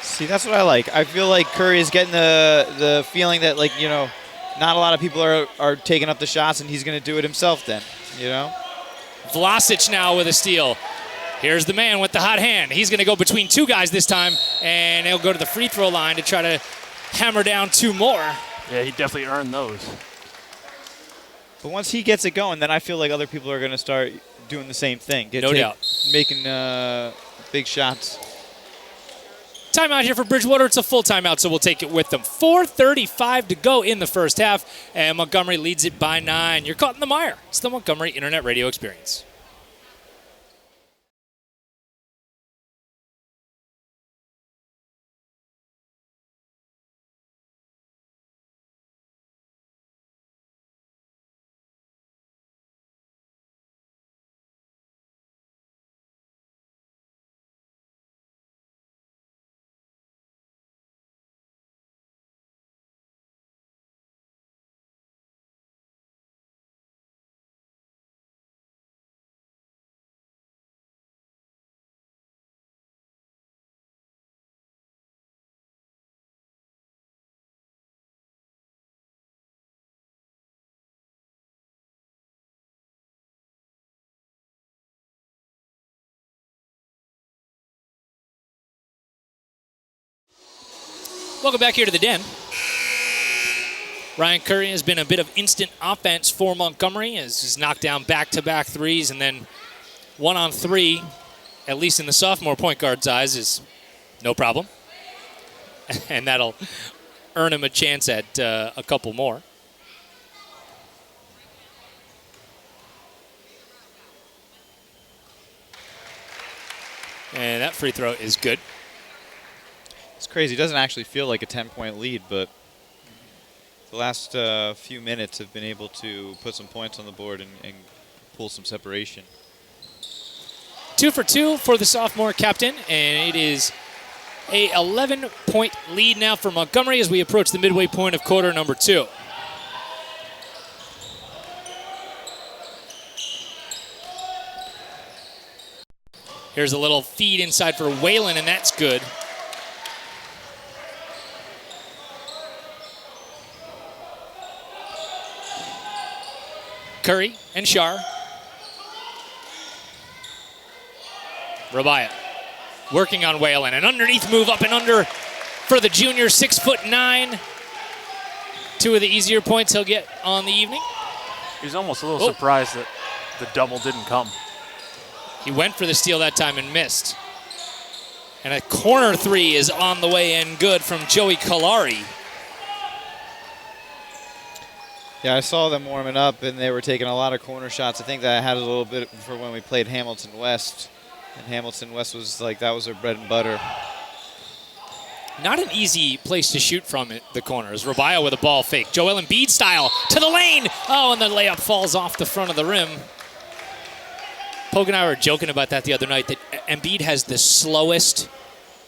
See, that's what I like. I feel like Curry is getting the feeling that, like, you know, not a lot of people are taking up the shots, and he's going to do it himself then, you know? Vlasic now with a steal. Here's the man with the hot hand. He's going to go between two guys this time, and he'll go to the free throw line to try to hammer down two more. Yeah, he definitely earned those. But once he gets it going, then I feel like other people are going to start doing the same thing. No doubt. Making big shots. Timeout here for Bridgewater. It's a full timeout, so we'll take it with them. 4:35 to go in the first half, and Montgomery leads it by 9. You're caught in the mire. It's the Montgomery Internet Radio Experience. Welcome back here to the Den. Ryan Curry has been a bit of instant offense for Montgomery as he's knocked down back-to-back threes, and then 1-on-3, at least in the sophomore point guard's eyes, is no problem. And that'll earn him a chance at a couple more. And that free throw is good. It's crazy. It doesn't actually feel like a 10-point lead, but the last few minutes have been able to put some points on the board and pull some separation. 2 for 2 for the sophomore captain, and it is a 11-point lead now for Montgomery as we approach the midway point of quarter number 2. Here's a little feed inside for Whalen, and that's good. Curry and Shar. Robayo working on Whalen. An underneath move up and under for the junior, 6'9". 2 of the easier points he'll get on the evening. He's almost a little surprised that the double didn't come. He went for the steal that time and missed. And a corner three is on the way in, good from Joey Kalari. Yeah, I saw them warming up, and they were taking a lot of corner shots. I think that I had a little bit for when we played Hamilton West. And Hamilton West was like, that was their bread and butter. Not an easy place to shoot from it, the corners. Robayo with a ball fake. Joel Embiid style to the lane. Oh, and the layup falls off the front of the rim. Pogue and I were joking about that the other night, that Embiid has the slowest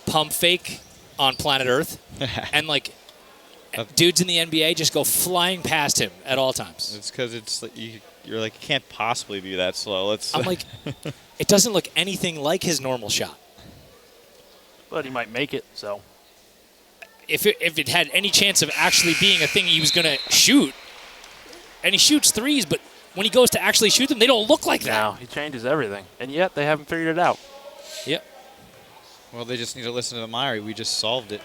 pump fake on planet Earth. And, like, dudes in the NBA just go flying past him at all times. It's because you're like, it can't possibly be that slow. I'm like, it doesn't look anything like his normal shot. But he might make it, so. If it had any chance of actually being a thing he was going to shoot, and he shoots threes, but when he goes to actually shoot them, they don't look like that. No, he changes everything. And yet they haven't figured it out. Yep. Well, they just need to listen to the Myrie. We just solved it.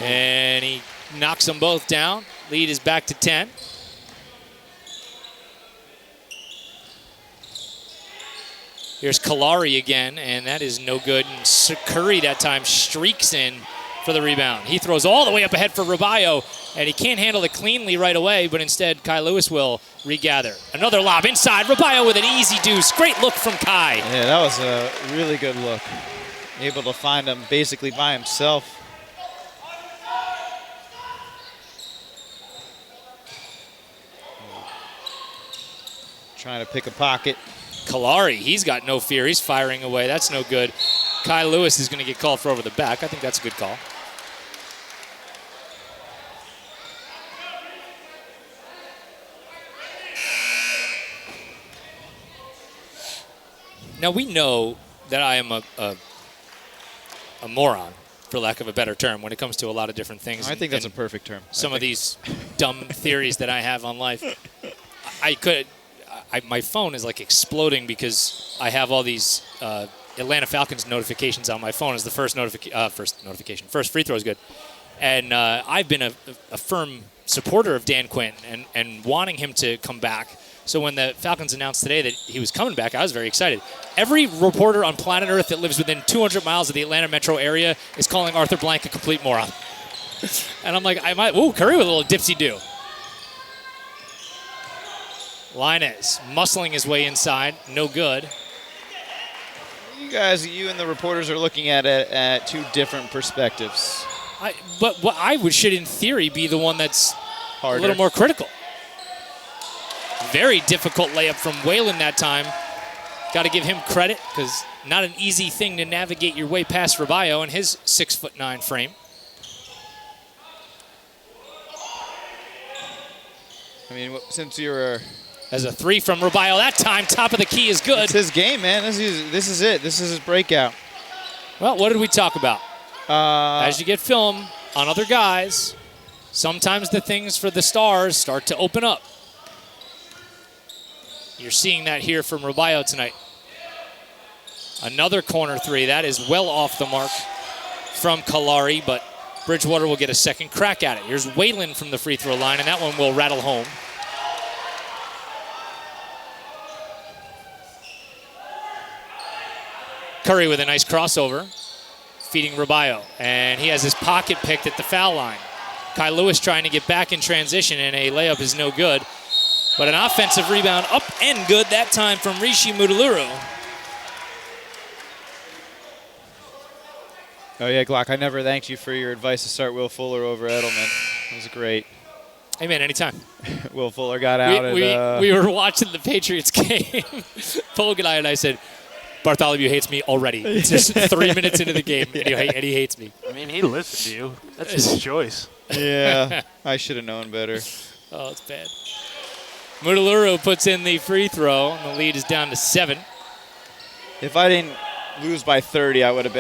And he knocks them both down. Lead is back to 10. Here's Kalari again, and that is no good. And Curry that time streaks in for the rebound. He throws all the way up ahead for Robayo, and he can't handle it cleanly right away, but instead Kai Lewis will regather. Another lob inside. Robayo with an easy deuce. Great look from Kai. Yeah, that was a really good look. Able to find him basically by himself. Trying to pick a pocket. Kalari, he's got no fear. He's firing away. That's no good. Kai Lewis is going to get called for over the back. I think that's a good call. Now, we know that I am a moron, for lack of a better term, when it comes to a lot of different things. I think that's a perfect term. Some of these dumb theories that I have on life. My phone is like exploding because I have all these Atlanta Falcons notifications on my phone. As the first free throw is good, and I've been a firm supporter of Dan Quinn and wanting him to come back. So when the Falcons announced today that he was coming back, I was very excited. Every reporter on planet Earth that lives within 200 miles of the Atlanta metro area is calling Arthur Blank a complete moron. And I'm like, Curry with a little dipsy-do. Linus muscling his way inside, no good. You and the reporters are looking at it at two different perspectives. But what I should, in theory, be the one that's Harder. a little more critical. Very difficult layup from Whalen that time. Got to give him credit, because not an easy thing to navigate your way past Robayo and his 6'9" frame. I mean, since you're... As a three from Robayo that time, top of the key is good. It's his game, man. This is it. This is his breakout. Well, what did we talk about? As you get film on other guys, sometimes the things for the stars start to open up. You're seeing that here from Robayo tonight. Another corner three. That is well off the mark from Kalari, but Bridgewater will get a second crack at it. Here's Whalen from the free throw line, and that one will rattle home. Curry with a nice crossover, feeding Robayo, and he has his pocket picked at the foul line. Kai Lewis trying to get back in transition, and a layup is no good. But an offensive rebound up and good that time from Rishi Mudaluru. Oh, yeah, Glock, I never thanked you for your advice to start Will Fuller over Edelman. It was great. Hey, man, anytime. Will Fuller got out. We were watching the Patriots game. Pogue and I said, Bartholomew hates me already. It's just 3 minutes into the game, and he hates me. I mean, he listened to you. That's his choice. Yeah, I should have known better. Oh, it's bad. Mudaluru puts in the free throw, and the lead is down to 7. If I didn't lose by 30, I would have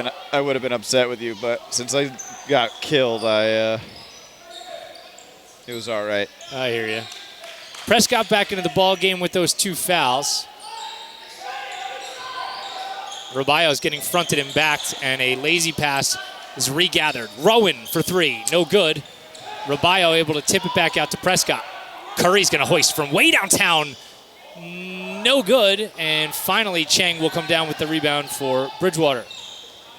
been upset with you. But since I got killed, it was all right. I hear you. Prescott back into the ball game with those 2 fouls. Robayo's getting fronted and backed, and a lazy pass is regathered. Rowan for 3, no good. Robayo able to tip it back out to Prescott. Curry's going to hoist from way downtown. No good. And finally, Chang will come down with the rebound for Bridgewater.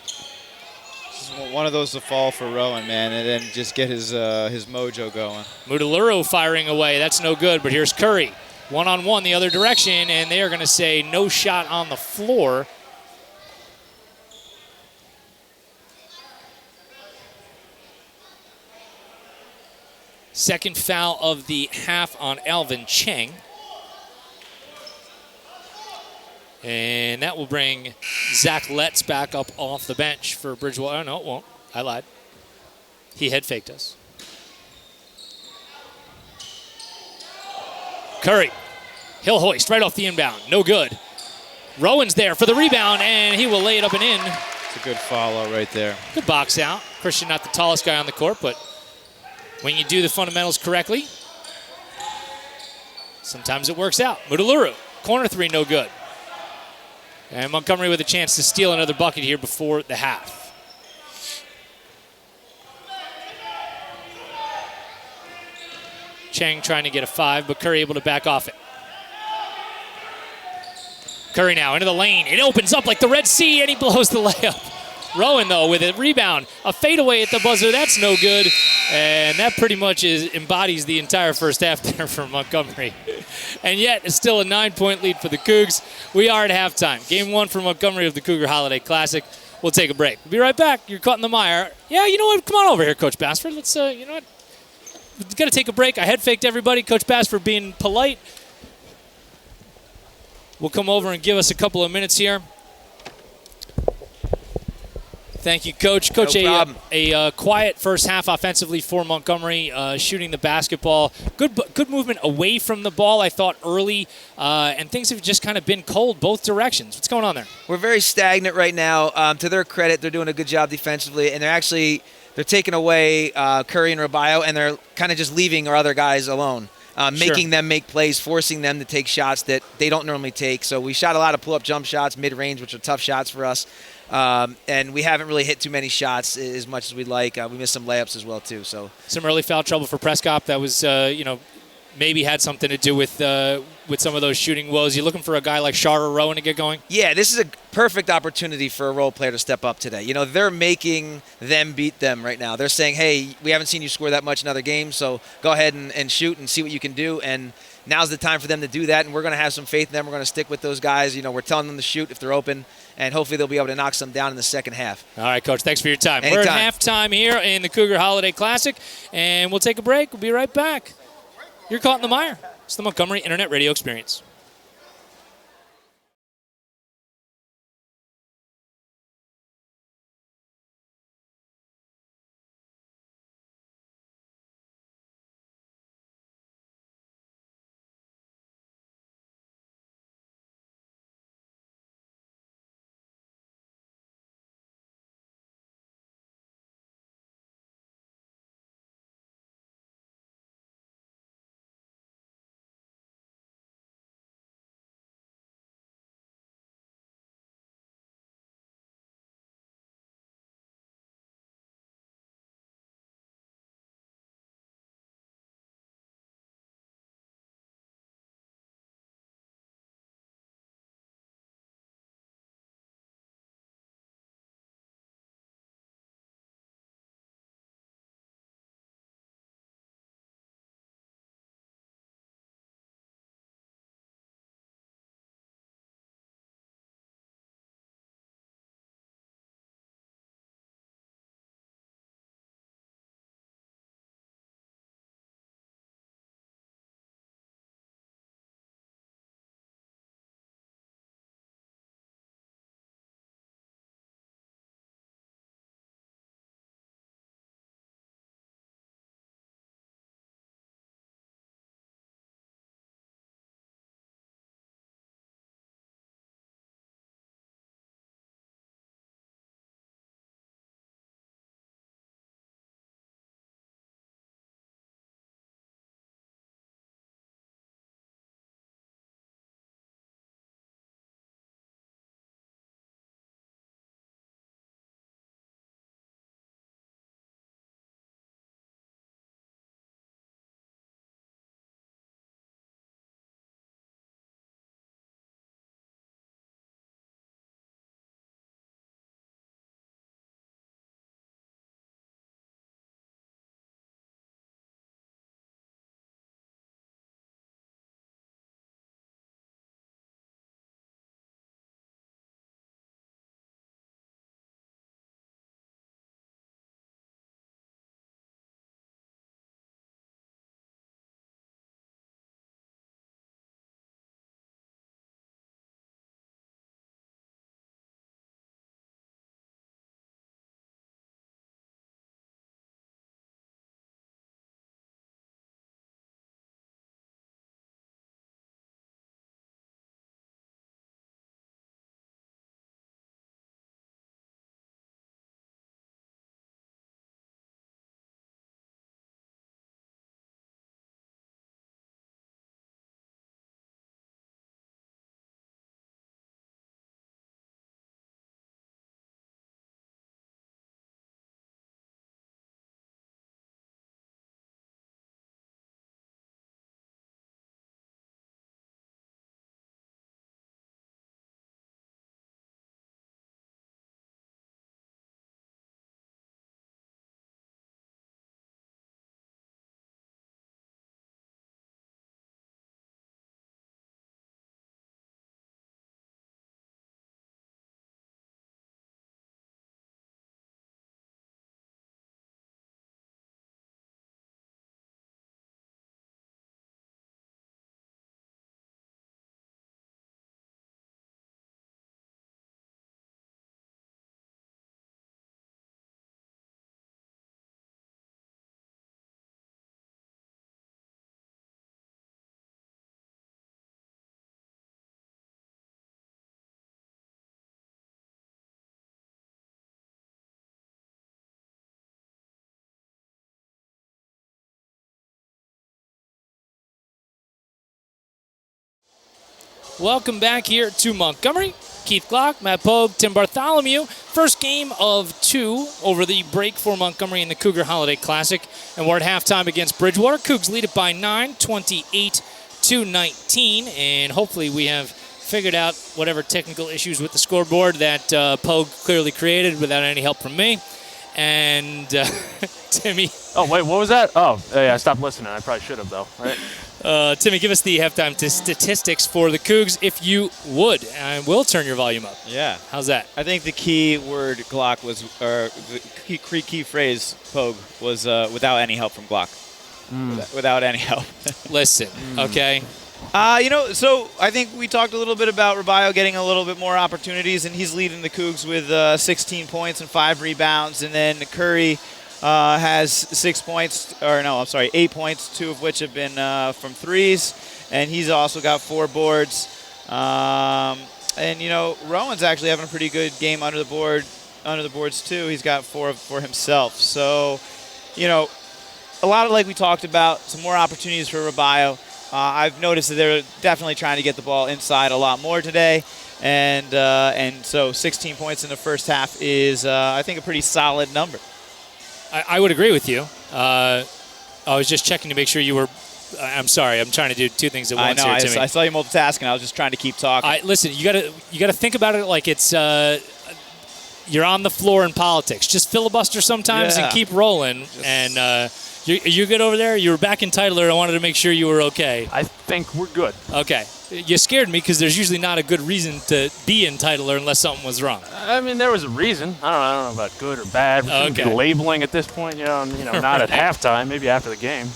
This is one of those to fall for Rowan, man, and then just get his mojo going. Mudaluru firing away. That's no good, but here's Curry. One-on-one the other direction, and they are going to say no shot on the floor. Second foul of the half on Alvin Cheng. And that will bring Zach Letts back up off the bench for Bridgewater. Oh, no, it won't. I lied. He head faked us. Curry. He'll hoist right off the inbound. No good. Rowan's there for the rebound, and he will lay it up and in. It's a good follow right there. Good box out. Christian, not the tallest guy on the court, but when you do the fundamentals correctly, sometimes it works out. Mudaluru, corner three, no good. And Montgomery with a chance to steal another bucket here before the half. Cheng trying to get a 5, but Curry able to back off it. Curry now into the lane. It opens up like the Red Sea, and he blows the layup. Rowan, though, with a rebound. A fadeaway at the buzzer. That's no good. And that pretty much embodies the entire first half there for Montgomery. And yet, it's still a 9-point lead for the Cougs. We are at halftime. Game 1 for Montgomery of the Cougar Holiday Classic. We'll take a break. We'll be right back. You're caught in the mire. Yeah, you know what? Come on over here, Coach Bassford. Let's, you know what? We've got to take a break. I head faked everybody. Coach Bassford being polite. Will come over and give us a couple of minutes here. Thank you, Coach. Coach, no a quiet first half offensively for Montgomery, shooting the basketball. Good movement away from the ball, I thought, early, and things have just kind of been cold both directions. What's going on there? We're very stagnant right now. To their credit, they're doing a good job defensively, and they're taking away Curry and Rubio, and they're kind of just leaving our other guys alone. Making them make plays, forcing them to take shots that they don't normally take. So we shot a lot of pull-up jump shots, mid-range, which are tough shots for us. And we haven't really hit too many shots as much as we'd like. We missed some layups as well, too. So some early foul trouble for Prescott that was, maybe had something to do with some of those shooting woes. You looking for a guy like Shar or Rowan to get going? Yeah, this is a perfect opportunity for a role player to step up today. You know, they're making them beat them right now. They're saying, hey, we haven't seen you score that much in other games, so go ahead and shoot and see what you can do. And now's the time for them to do that, and we're going to have some faith in them. We're going to stick with those guys. You know, we're telling them to shoot if they're open, and hopefully they'll be able to knock some down in the second half. All right, Coach, thanks for your time. Anytime. We're at halftime here in the Cougar Holiday Classic, and we'll take a break. We'll be right back. You're caught in the mire. It's the Montgomery Internet Radio Experience. Welcome back here to Montgomery. Keith Glock, Matt Pogue, Tim Bartholomew. First game of 2 over the break for Montgomery in the Cougar Holiday Classic. And we're at halftime against Bridgewater. Cougs lead it by 9, 28-19. And hopefully we have figured out whatever technical issues with the scoreboard that Pogue clearly created without any help from me. And Timmy. Oh, wait, what was that? Oh, yeah, I stopped listening. I probably should have, though, right? Timmy, give us the halftime statistics for the Cougs, if you would. And we'll turn your volume up. Yeah. How's that? I think the key word Glock was, or the key phrase Pogue was without any help from Glock. Without any help. Listen, okay. So I think we talked a little bit about Rubio getting a little bit more opportunities, and he's leading the Cougs with 16 points and 5 rebounds. And then Curry has 8 points, 2 of which have been from threes, and he's also got 4 boards. Rowan's actually having a pretty good game under the boards too. He's got 4 for himself. So, a lot of, like we talked about, some more opportunities for Rubio. I've noticed that they're definitely trying to get the ball inside a lot more today, and so 16 points in the first half is, I think, a pretty solid number. I would agree with you. I was just checking to make sure you were. I'm sorry. I'm trying to do 2 things at once here, Timmy. I saw you multitasking. I was just trying to keep talking. Listen, you gotta think about it like it's you're on the floor in politics. Just filibuster sometimes and keep rolling. You're good over there? You were back in Titler. I wanted to make sure you were okay. I think we're good. Okay. You scared me because there's usually not a good reason to be in Titler unless something was wrong. I mean, there was a reason. I don't know about good or bad. Okay. Labeling at this point, not at halftime, maybe after the game.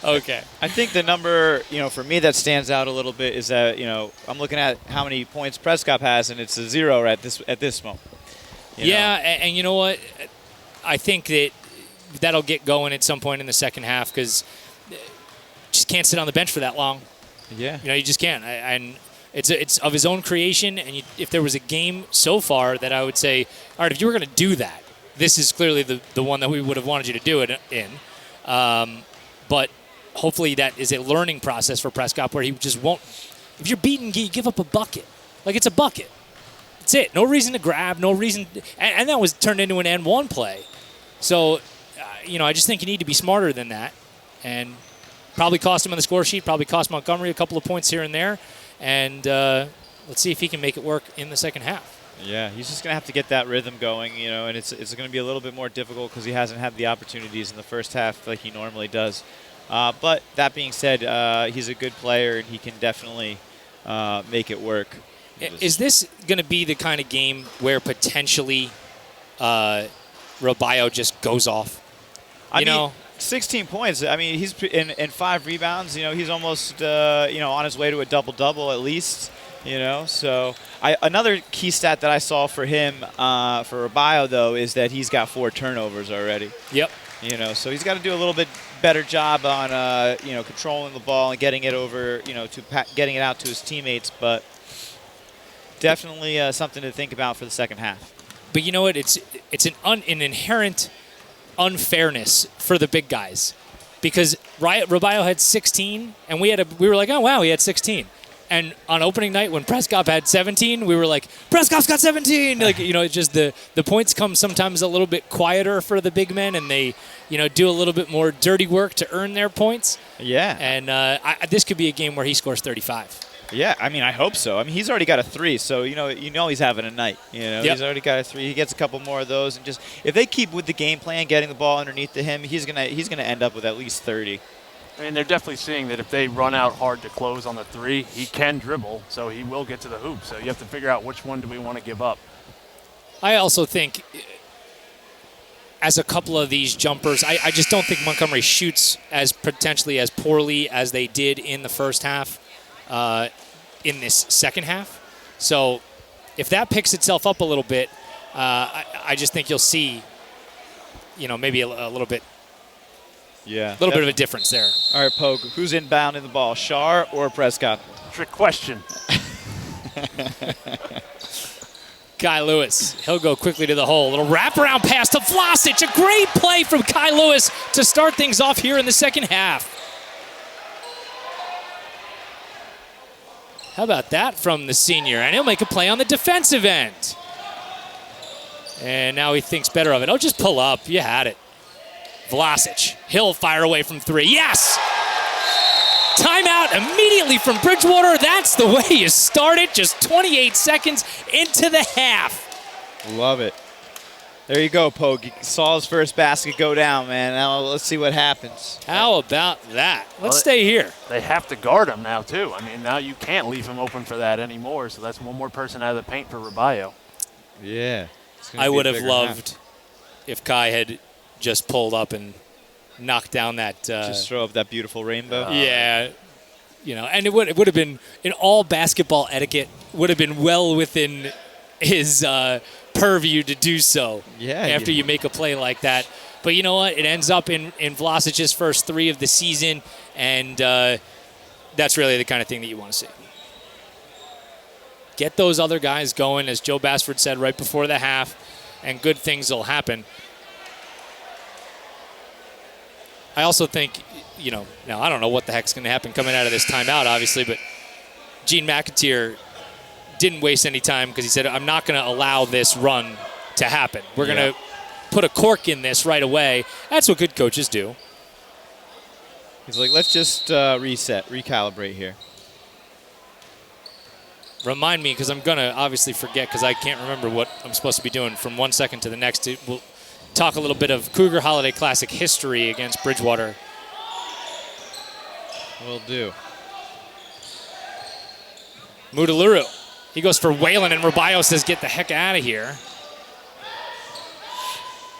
Okay. I think the number, for me that stands out a little bit is that, I'm looking at how many points Prescott has, and it's a 0 at this moment. And you know what? I think that'll get going at some point in the second half because just can't sit on the bench for that long. Yeah. You just can't. And it's of his own creation. And if there was a game so far that I would say, all right, if you were going to do that, this is clearly the one that we would have wanted you to do it in. But hopefully that is a learning process for Prescott where he just won't. If you're beaten, you give up a bucket. Like, it's a bucket. That's it. No reason to grab, no reason. And that was turned into an N1 play. So, I just think you need to be smarter than that. And probably cost him on the score sheet, probably cost Montgomery a couple of points here and there. And let's see if he can make it work in the second half. Yeah, he's just going to have to get that rhythm going, and it's going to be a little bit more difficult because he hasn't had the opportunities in the first half like he normally does. But that being said, he's a good player, and he can definitely make it work. Is this going to be the kind of game where potentially Rubio just goes off? I mean, 16 points. I mean, he's in 5 rebounds. He's almost on his way to a double-double at least. So another key stat that I saw for him for Rubio though is that he's got 4 turnovers already. Yep. So he's got to do a little bit better job on controlling the ball and getting it over getting it out to his teammates. But definitely something to think about for the second half. But you know what? It's an inherent unfairness for the big guys because Rubio had 16 and we were like, oh wow, he had 16. And on opening night when Prescott had 17, we were like, Prescott's got 17. It's just the points come sometimes a little bit quieter for the big men, and they do a little bit more dirty work to earn their points. Yeah. And this could be a game where he scores 35. Yeah, I mean, I hope so. I mean, he's already got a 3, so he's having a night. Yep. He's already got a 3. He gets a couple more of those, and just if they keep with the game plan, getting the ball underneath to him, he's gonna end up with at least 30. I mean, they're definitely seeing that if they run out hard to close on the 3, he can dribble, so he will get to the hoop. So you have to figure out which one do we want to give up. I also think as a couple of these jumpers, I just don't think Montgomery shoots as potentially as poorly as they did in the first half. In this second half. So if that picks itself up a little bit, I just think you'll see, maybe a little bit. Yeah. A little bit of a difference there. All right, Pogue, who's inbounding the ball, Shar or Prescott? Trick question. Kai Lewis, he'll go quickly to the hole. Little wraparound pass to Vlasic. A great play from Kai Lewis to start things off here in the second half. How about that from the senior? And he'll make a play on the defensive end. And now he thinks better of it. Oh, just pull up. You had it. Vlasic. He'll fire away from 3. Yes! Timeout immediately from Bridgewater. That's the way you start it. Just 28 seconds into the half. Love it. There you go, Pogue. You saw his first basket go down, man. Now let's see what happens. How about that? Let's stay here. They have to guard him now, too. I mean, now you can't leave him open for that anymore, so that's one more person out of the paint for Rubio. Yeah. I would have loved if Kai had just pulled up and knocked down that. Just throw up that beautiful rainbow. Yeah. You know, and it would have been, in all basketball etiquette, would have been well within his purview to do so after you make a play like that. But you know what? It ends up in Vlasic's first 3 of the season, and that's really the kind of thing that you want to see. Get those other guys going, as Joe Bassford said right before the half, and good things will happen. I also think, you know, now I don't know what the heck's going to happen coming out of this timeout, obviously, but Gene McAteer didn't waste any time because he said, I'm not going to allow this run to happen. We're going to put a cork in this right away. That's what good coaches do. He's like, let's just recalibrate here. Remind me, because I'm going to obviously forget because I can't remember what I'm supposed to be doing from 1 second to the next. We'll talk a little bit of Cougar Holiday Classic history against Bridgewater. Will do. Mudaluru. He goes for Whalen, and Rubio says, get the heck out of here.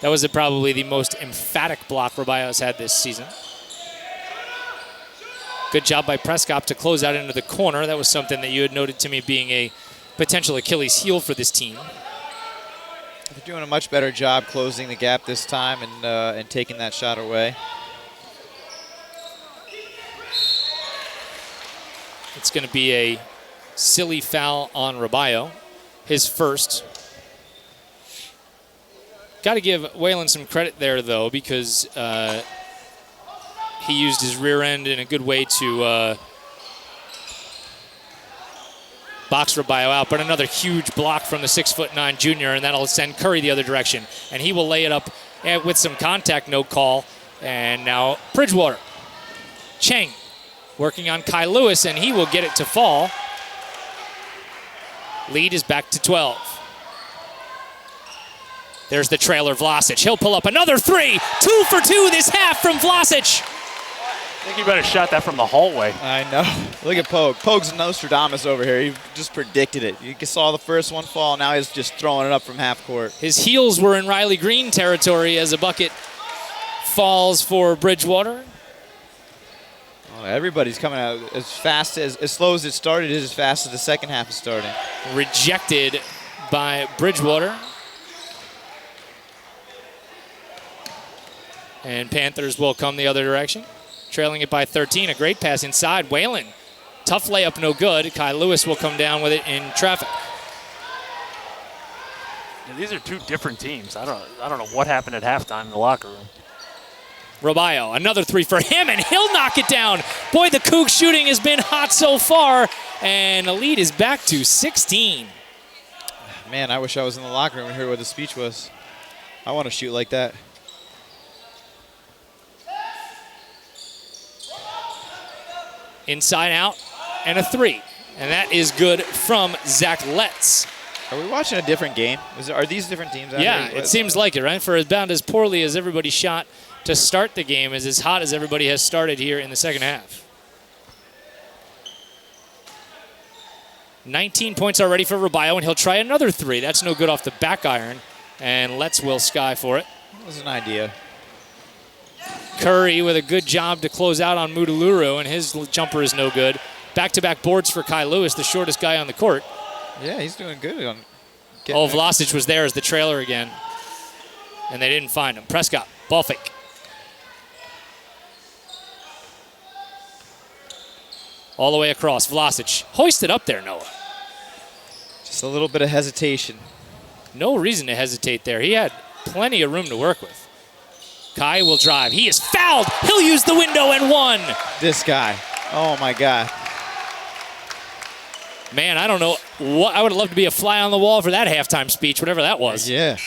That was probably the most emphatic block Rubio has had this season. Good job by Prescott to close out into the corner. That was something that you had noted to me being a potential Achilles heel for this team. They're doing a much better job closing the gap this time and taking that shot away. It's going to be a silly foul on Rubio, his first. Got to give Whalen some credit there, though, because he used his rear end in a good way to box Rubio out. But another huge block from the 6'9" junior, and that'll send Curry the other direction. And he will lay it up with some contact, no call. And now Bridgewater. Cheng working on Kai Lewis, and he will get it to fall. Lead is back to 12. There's the trailer, Vlasic. He'll pull up another 3. 2 for 2 this half from Vlasic. I think you better shot that from the hallway. I know. Look at Pogue. Pogue's Nostradamus over here. He just predicted it. You saw the first one fall. Now he's just throwing it up from half court. His heels were in Riley Green territory as a bucket falls for Bridgewater. Oh, everybody's coming out as slow as it started is as fast as the second half is starting. Rejected by Bridgewater. And Panthers will come the other direction. Trailing it by 13. A great pass inside. Whalen. Tough layup, no good. Kai Lewis will come down with it in traffic. Yeah, these are 2 different teams. I don't know what happened at halftime in the locker room. Rubio, another 3 for him, and he'll knock it down. Boy, the Cougs shooting has been hot so far, and the lead is back to 16. Man, I wish I was in the locker room and heard what the speech was. I want to shoot like that. Inside out, and a 3. And that is good from Zach Letts. Are we watching a different game? Are these different teams? Yeah, it seems like it, right? For about as poorly as everybody shot to start the game is as hot as everybody has started here in the second half. 19 points already for Rubio, and he'll try another 3. That's no good off the back iron, and Letts will sky for it. That was an idea. Curry with a good job to close out on Mudaluru, and his jumper is no good. Back-to-back boards for Kai Lewis, the shortest guy on the court. Yeah, he's doing good. Vlasic was there as the trailer again, and they didn't find him. Prescott, ball fake. All the way across, Vlasic. Hoisted up there, Noah. Just a little bit of hesitation. No reason to hesitate there. He had plenty of room to work with. Kai will drive. He is fouled. He'll use the window and 1. This guy. Oh, my God. Man, I don't know what I would love to be a fly on the wall for that halftime speech, whatever that was. Yeah.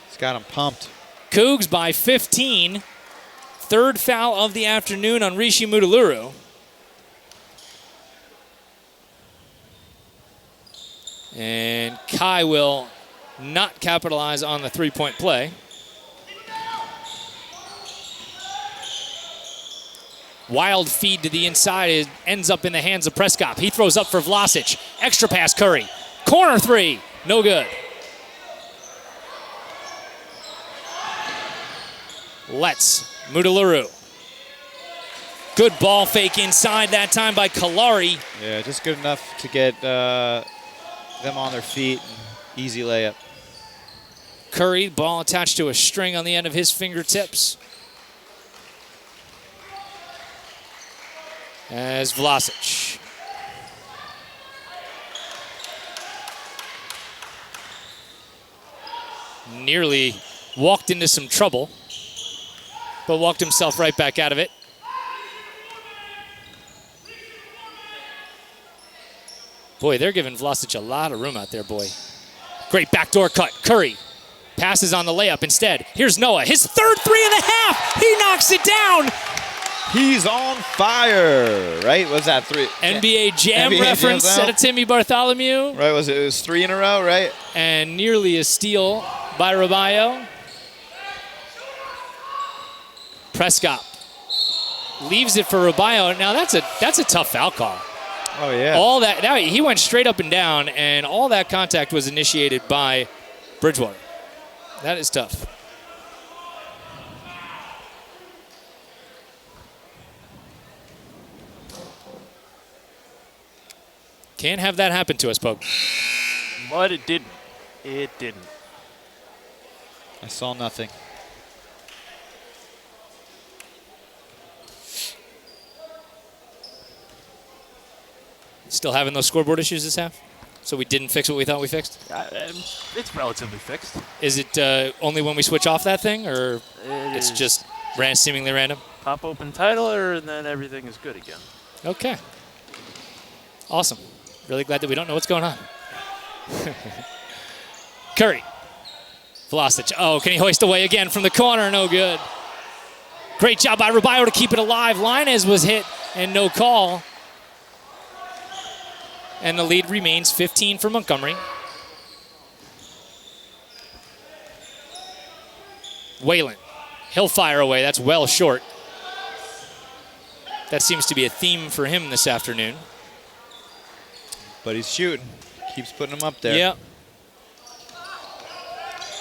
It's got him pumped. Cougs by 15. Third foul of the afternoon on Rishi Mudaluru. And Kai will not capitalize on the three-point play. Wild feed to the inside. It ends up in the hands of Prescott. He throws up for Vlasic. Extra pass, Curry. Corner three. No good. Let's. Mudaluru. Good ball fake inside that time by Kalari. Yeah, just good enough to get them on their feet. Easy layup. Curry, ball attached to a string on the end of his fingertips. As Vlasic. Nearly walked into some trouble, but walked himself right back out of it. Boy, they're giving Vlasic a lot of room out there, boy. Great backdoor cut. Curry passes on the layup instead. Here's Noah. His third 3.5. He knocks it down. He's on fire, right? Was that three? NBA Jam NBA reference Jam's out out. of Timmy Bartholomew. Right, it was 3 in a row, right? And nearly a steal by Robayo. Prescott leaves it for Robayo. Now that's a tough foul call. Oh yeah. All that now he went straight up and down, and all that contact was initiated by Bridgewater. That is tough. Can't have that happen to us, Pogue. But it didn't. It didn't. I saw nothing. Still having those scoreboard issues this half? So we didn't fix what we thought we fixed? It's relatively fixed. Is it only when we switch off that thing, or it's just seemingly random? Pop open titler, and then everything is good again. Okay. Awesome. Really glad that we don't know what's going on. Curry. Vlasic. Oh, can he hoist away again from the corner? No good. Great job by Robayo to keep it alive. Linez was hit and no call. And the lead remains 15 for Montgomery. Whalen. He'll fire away. That's well short. That seems to be a theme for him this afternoon. But he's shooting. Keeps putting them up there. Yeah.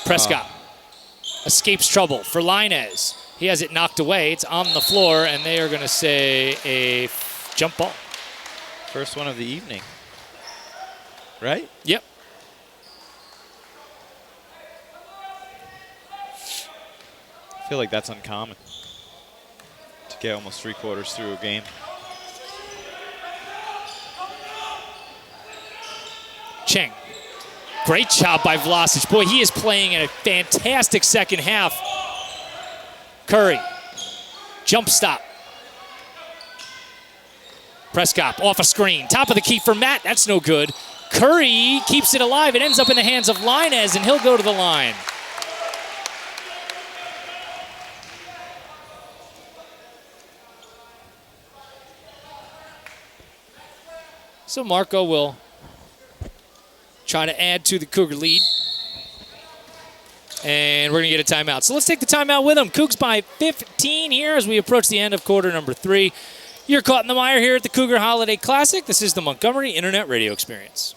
Prescott escapes trouble for Linez. He has it knocked away. It's on the floor, and they are going to say a jump ball. First one of the evening. Right? Yep. I feel like that's uncommon to get almost 3/4 through a game. Cheng. Great job by Vlasic. Boy, he is playing in a fantastic second half. Curry. Jump stop. Prescott off a screen. Top of the key for Matt. That's no good. Curry keeps it alive. It ends up in the hands of Linez, and he'll go to the line. So Marco will try to add to the Cougar lead. And we're going to get a timeout. So let's take the timeout with them. Cougs by 15 here as we approach the end of quarter number 3. You're caught in the mire here at the Cougar Holiday Classic. This is the Montgomery Internet Radio Experience.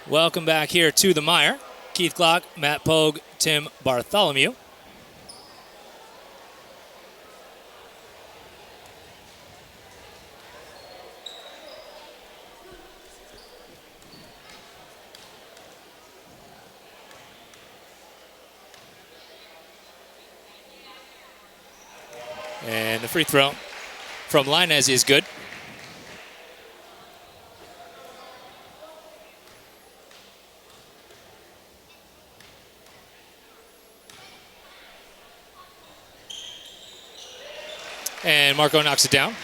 Welcome back here to the Mire. Keith Glock, Matt Pogue, Tim Bartholomew. And the free throw from Linez is good. And Marco knocks it down.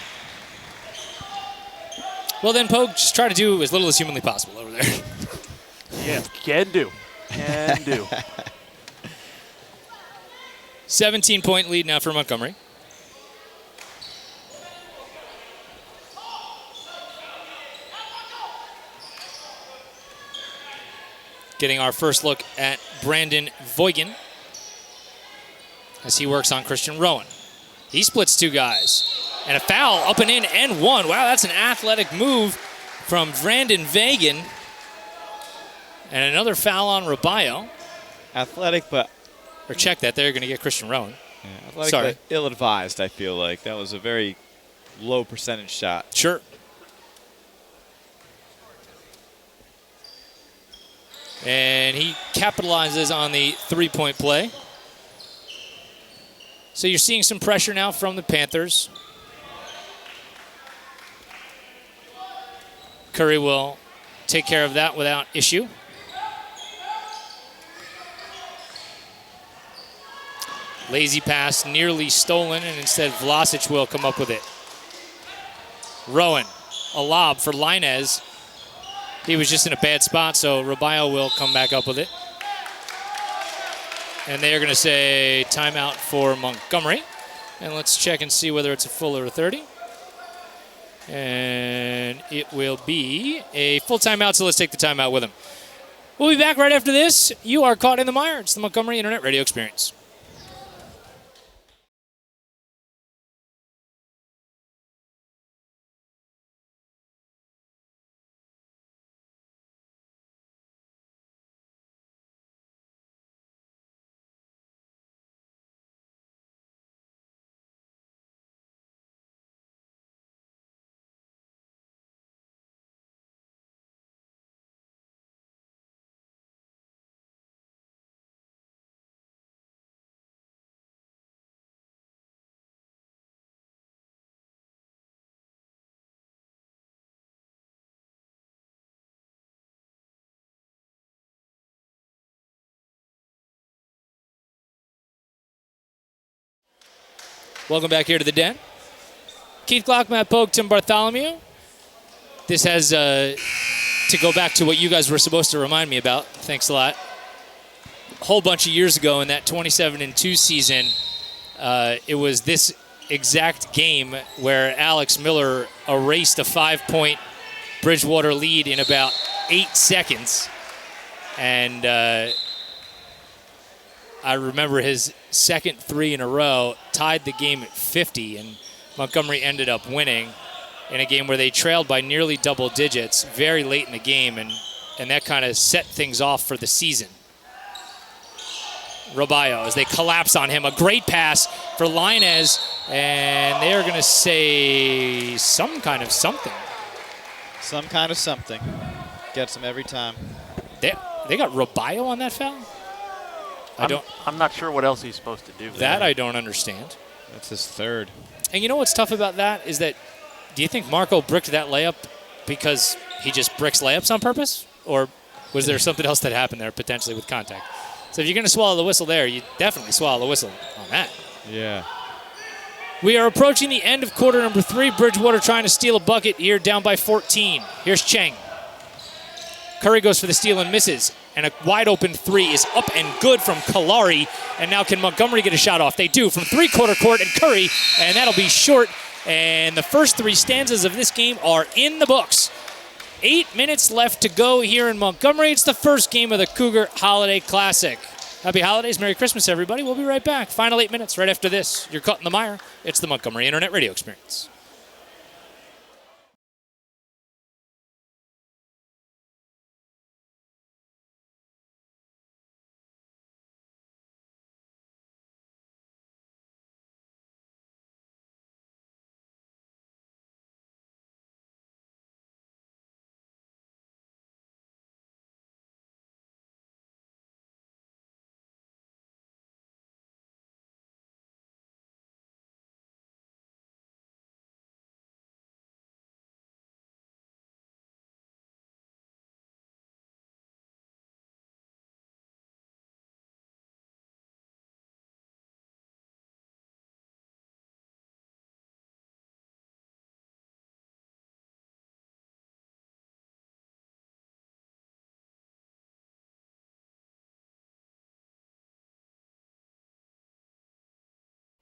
Well then, Pogue, just try to do as little as humanly possible over there. Yeah, can do. Can do. 17-point lead now for Montgomery. Getting our first look at Brandon Voigan as he works on Christian Rowan. He splits two guys. And a foul up and in and one. Wow, that's an athletic move from Brandon Voigan. And another foul on Rabayo. Athletic, but... Or check that. They're going to get Christian Rowan. Yeah, athletic, Sorry. but ill-advised, I feel like. That was a very low percentage shot. Sure. And he capitalizes on the three-point play. So you're seeing some pressure now from the Panthers. Curry will take care of that without issue. Lazy pass, nearly stolen, and instead Vlasic will come up with it. Rowan, a lob for Linez. He was just in a bad spot, so Rabayo will come back up with it. And they are going to say timeout for Montgomery. And let's check and see whether it's a full or a 30. And it will be a full timeout, so let's take the timeout with him. We'll be back right after this. You are caught in the mire. It's the Montgomery Internet Radio Experience. Welcome back here to the Den. Keith Glock, Matt Pogue, Tim Bartholomew. This has to go back to what you guys were supposed to remind me about. Thanks a lot. A whole bunch of years ago in that 27-2 season, it was this exact game where Alex Miller erased a 5-point Bridgewater lead in about 8 seconds. And I remember his second three in a row tied the game at 50, and Montgomery ended up winning in a game where they trailed by nearly double digits very late in the game, and that kind of set things off for the season. Rabayo, as they collapse on him, a great pass for Linez, and they're going to say some kind of something. Some kind of something. Gets him every time. They got Rabayo on that foul? I'm not sure what else he's supposed to do. That I don't understand. That's his third. And you know what's tough about that is that, do you think Marco bricked that layup because he just bricks layups on purpose? Or was there something else that happened there potentially with contact? So if you're going to swallow the whistle there, you definitely swallow the whistle on that. Yeah. We are approaching the end of quarter number 3. Bridgewater trying to steal a bucket here, down by 14. Here's Cheng. Curry goes for the steal and misses. And a wide-open three is up and good from Kalari. And now can Montgomery get a shot off? They do from three-quarter court, and Curry, and that'll be short. And the first 3 stanzas of this game are in the books. 8 minutes left to go here in Montgomery. It's the first game of the Cougar Holiday Classic. Happy holidays. Merry Christmas, everybody. We'll be right back. Final 8 minutes right after this. You're caught in the mire. It's the Montgomery Internet Radio Experience.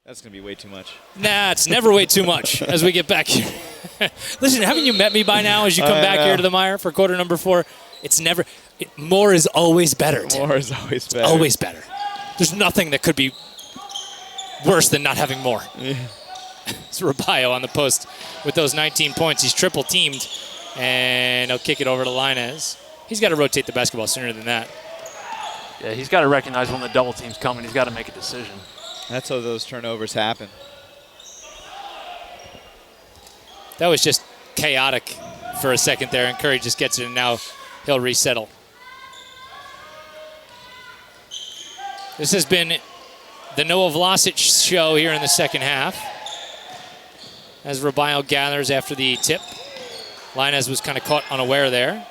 That's going to be way too much. Nah, it's never way too much as we get back here. Listen, haven't you met me by now as you come back here to the Meijer for quarter number 4? It's never – more is always better, Tim. More is always better. Always better. There's nothing that could be worse than not having more. Yeah. It's Rubio on the post with those 19 points. He's triple teamed, and he'll kick it over to Linez. He's got to rotate the basketball sooner than that. Yeah, he's got to recognize when the double team's coming. He's got to make a decision. That's how those turnovers happen. That was just chaotic for a second there, and Curry just gets it, and now he'll resettle. This has been the Noah Vlasic show here in the second half as Rubio gathers after the tip. Linez was kind of caught unaware there.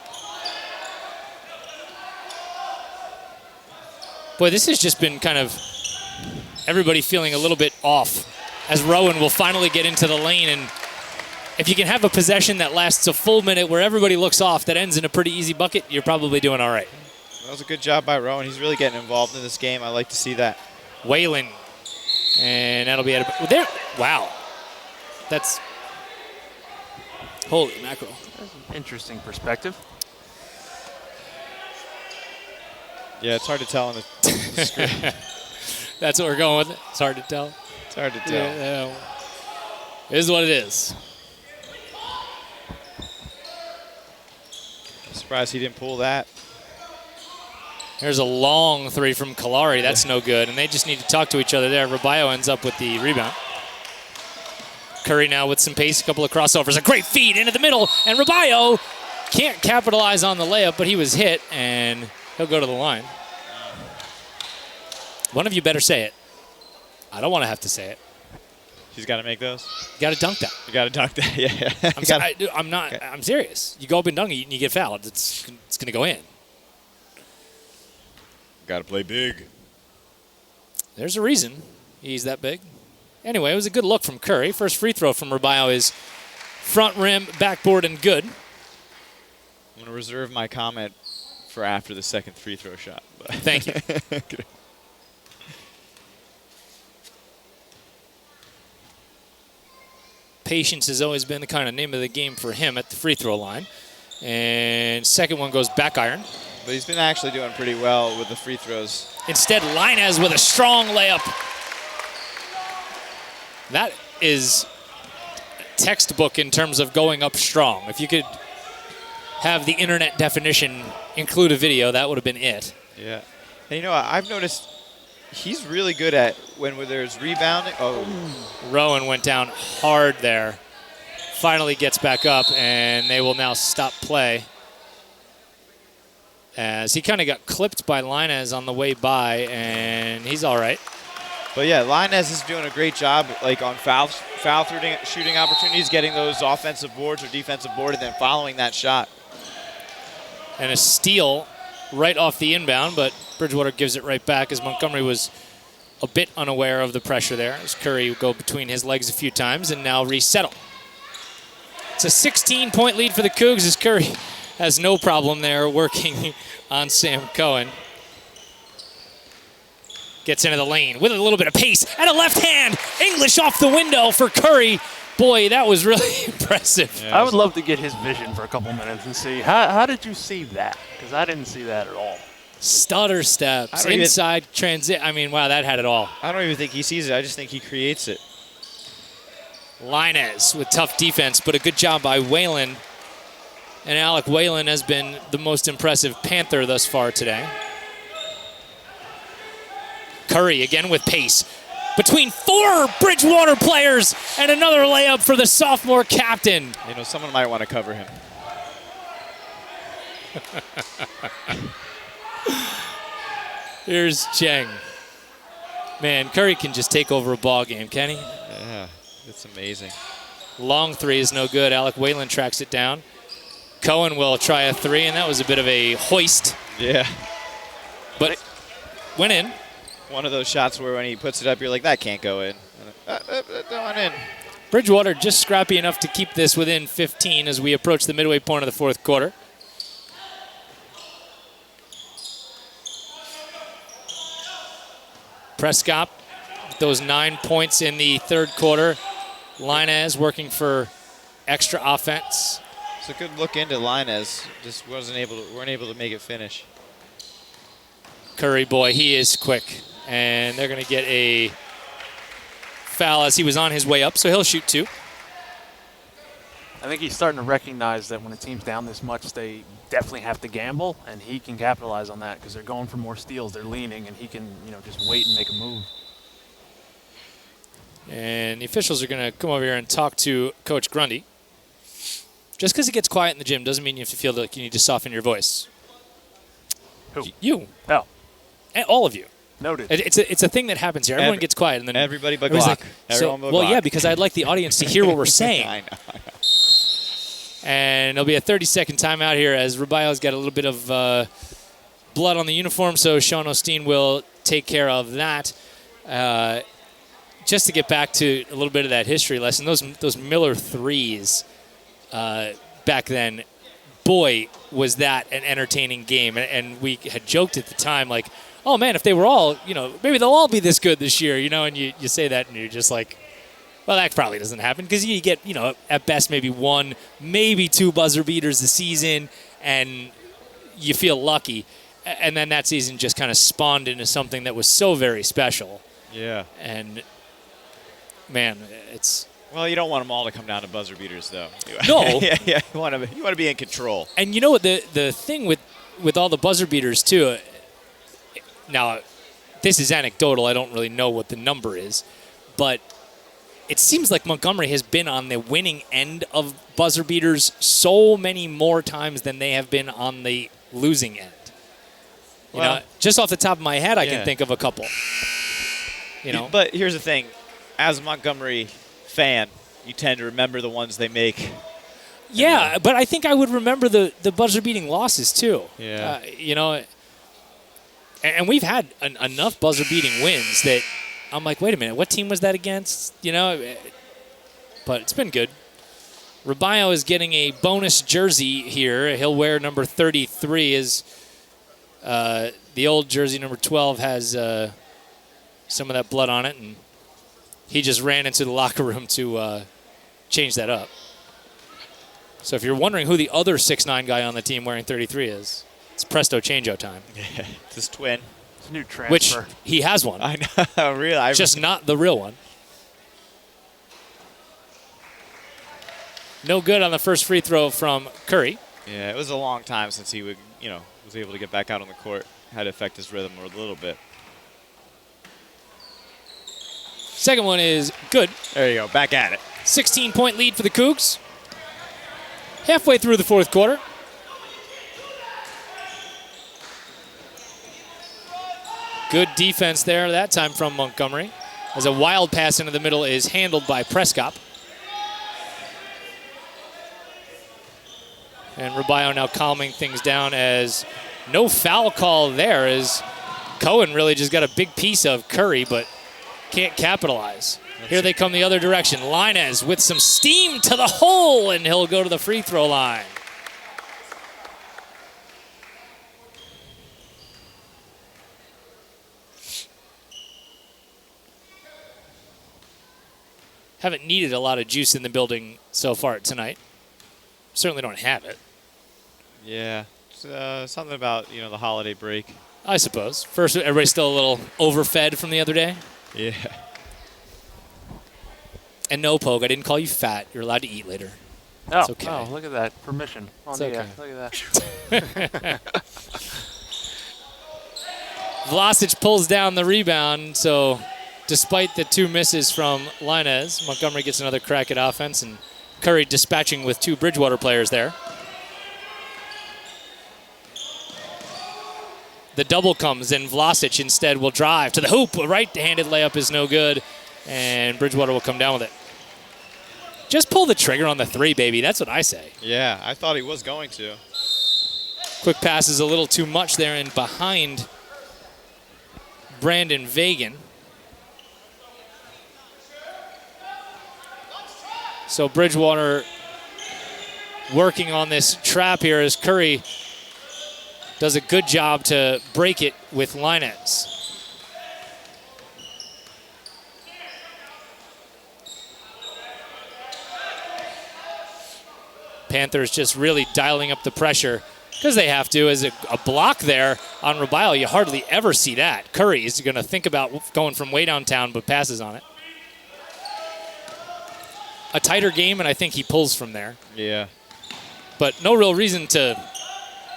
Boy, this has just been kind of everybody feeling a little bit off as Rowan will finally get into the lane. And if you can have a possession that lasts a full minute where everybody looks off that ends in a pretty easy bucket, you're probably doing all right. That was a good job by Rowan. He's really getting involved in this game. I like to see that. Whalen. And that'll be at a, there. Wow. That's holy mackerel. That's an interesting perspective. Yeah, it's hard to tell on the screen. That's what we're going with. It's hard to tell. It's hard to tell. Yeah, it is what it is. I'm surprised he didn't pull that. There's a long three from Kalari. That's no good. And they just need to talk to each other there. Rubio ends up with the rebound. Curry now with some pace, a couple of crossovers. A great feed into the middle. And Rubio can't capitalize on the layup, but he was hit, and he'll go to the line. One of you better say it. I don't want to have to say it. He's got to make those? You got to dunk that. You got to dunk that, yeah. I'm serious. You go up and dunk it, and you get fouled. It's going to go in. Got to play big. There's a reason he's that big. Anyway, it was a good look from Curry. First free throw from Rubio is front rim, backboard, and good. I'm going to reserve my comment for after the second free throw shot. Thank you. Okay. Patience has always been the kind of name of the game for him at the free throw line. And second one goes back iron. But he's been actually doing pretty well with the free throws. Instead, Linez with a strong layup. That is textbook in terms of going up strong. If you could have the internet definition include a video, that would have been it. Yeah. And you know, I've noticed he's really good at when there's rebounding. Oh. Rowan went down hard there. Finally gets back up, and they will now stop play. As he kind of got clipped by Linez on the way by, and he's all right. But yeah, Linez is doing a great job, like on foul shooting opportunities, getting those offensive boards or defensive board, and then following that shot. And a steal right off the inbound, but Bridgewater gives it right back as Montgomery was a bit unaware of the pressure there. As Curry would go between his legs a few times and now resettle. It's a 16-point lead for the Cougs as Curry has no problem there working on Sam Cohen. Gets into the lane with a little bit of pace and a left hand. English off the window for Curry. Boy, that was really impressive. Yeah, I would love to get his vision for a couple minutes and see, how did you see that? Because I didn't see that at all. Stutter steps, inside transit. I mean, wow, that had it all. I don't even think he sees it. I just think he creates it. Linez with tough defense, but a good job by Whalen. And Alec Whalen has been the most impressive Panther thus far today. Curry again with pace. Between four Bridgewater players and another layup for the sophomore captain. You know, someone might want to cover him. Here's Cheng. Man, Curry can just take over a ball game, can he? Yeah, it's amazing. Long three is no good. Alec Whalen tracks it down. Cohen will try a three, and that was a bit of a hoist. Yeah. But it went in. One of those shots where when he puts it up, you're like, that can't go in. Going in. Bridgewater just scrappy enough to keep this within 15 as we approach the midway point of the fourth quarter. Prescott those 9 points in the third quarter. Linez working for extra offense. It's a good look into Linez. Just weren't able to make it finish. Curry, boy, he is quick. And they're going to get a foul as he was on his way up, so he'll shoot 2. I think he's starting to recognize that when a team's down this much, they definitely have to gamble, and he can capitalize on that because they're going for more steals. They're leaning, and he can, just wait and make a move. And the officials are going to come over here and talk to Coach Grundy. Just because it gets quiet in the gym doesn't mean you have to feel like you need to soften your voice. Who? You. Oh. And all of you. Noted. It's a thing that happens here. Everyone gets quiet. And then everybody but Glock. Everyone but Glock. Yeah, because I'd like the audience to hear what we're saying. I know. And there'll be a 30-second timeout here as Rubaio's got a little bit of blood on the uniform, so Sean Osteen will take care of that. Just to get back to a little bit of that history lesson, those Miller threes back then, boy, was that an entertaining game. And we had joked at the time, like, oh, man, if they were all, maybe they'll all be this good this year, and you say that and you're just like, well, that probably doesn't happen because you get, at best maybe 1, maybe 2 buzzer beaters a season, and you feel lucky. And then that season just kind of spawned into something that was so very special. Yeah. And, man, it's... Well, you don't want them all to come down to buzzer beaters, though. No. yeah, you want to be in control. And you know what, the thing with all the buzzer beaters, too, now, this is anecdotal. I don't really know what the number is, but it seems like Montgomery has been on the winning end of buzzer beaters so many more times than they have been on the losing end. Just off the top of my head, I can think of a couple. But here's the thing. As a Montgomery fan, you tend to remember the ones they make. Yeah, but I think I would remember the buzzer-beating losses, too. Yeah. And we've had enough buzzer-beating wins that I'm like, wait a minute, what team was that against? But it's been good. Rubaio is getting a bonus jersey here. He'll wear number 33 as the old jersey, number 12, has some of that blood on it, and he just ran into the locker room to change that up. So if you're wondering who the other 6'9" guy on the team wearing 33 is, it's presto changeo time. Yeah, it's his twin. It's a new transfer. Which he has one. I know, really. Just not the real one. No good on the first free throw from Curry. Yeah, it was a long time since he was able to get back out on the court. Had to affect his rhythm a little bit. Second one is good. There you go, back at it. 16-point lead for the Cougs. Halfway through the fourth quarter. Good defense there, that time from Montgomery. As a wild pass into the middle is handled by Prescott. And Rubaio now calming things down as no foul call there, as Cohen really just got a big piece of Curry, but can't capitalize. Here they come the other direction. Linez with some steam to the hole, and he'll go to the free throw line. Haven't needed a lot of juice in the building so far tonight. Certainly don't have it. Yeah, something about the holiday break. I suppose. First, everybody's still a little overfed from the other day. Yeah. And no, Pogue, I didn't call you fat. You're allowed to eat later. Oh, it's okay. Oh, look at that. Permission. It's okay. Look at that. Vlasic pulls down the rebound, so despite the 2 misses from Linez, Montgomery gets another crack at offense, and Curry dispatching with 2 Bridgewater players there. The double comes, and Vlasic instead will drive to the hoop. A right-handed layup is no good, and Bridgewater will come down with it. Just pull the trigger on the 3, baby. That's what I say. Yeah, I thought he was going to. Quick pass is a little too much there and behind Brandon Vagan. So Bridgewater working on this trap here as Curry does a good job to break it with Linez. Panthers just really dialing up the pressure because they have to. As a block there on Robayo, you hardly ever see that. Curry is going to think about going from way downtown, but passes on it. A tighter game, and I think he pulls from there. Yeah. But no real reason to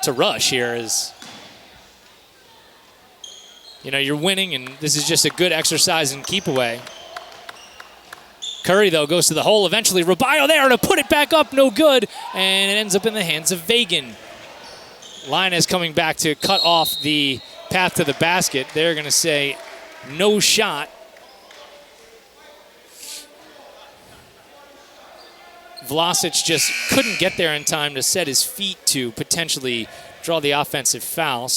rush here. Is you're winning, and this is just a good exercise in keep away. Curry, though, goes to the hole eventually. Robayo there to put it back up, no good, and it ends up in the hands of Vagan. Linus coming back to cut off the path to the basket. They're going to say no shot. Vlasic just couldn't get there in time to set his feet to potentially draw the offensive foul.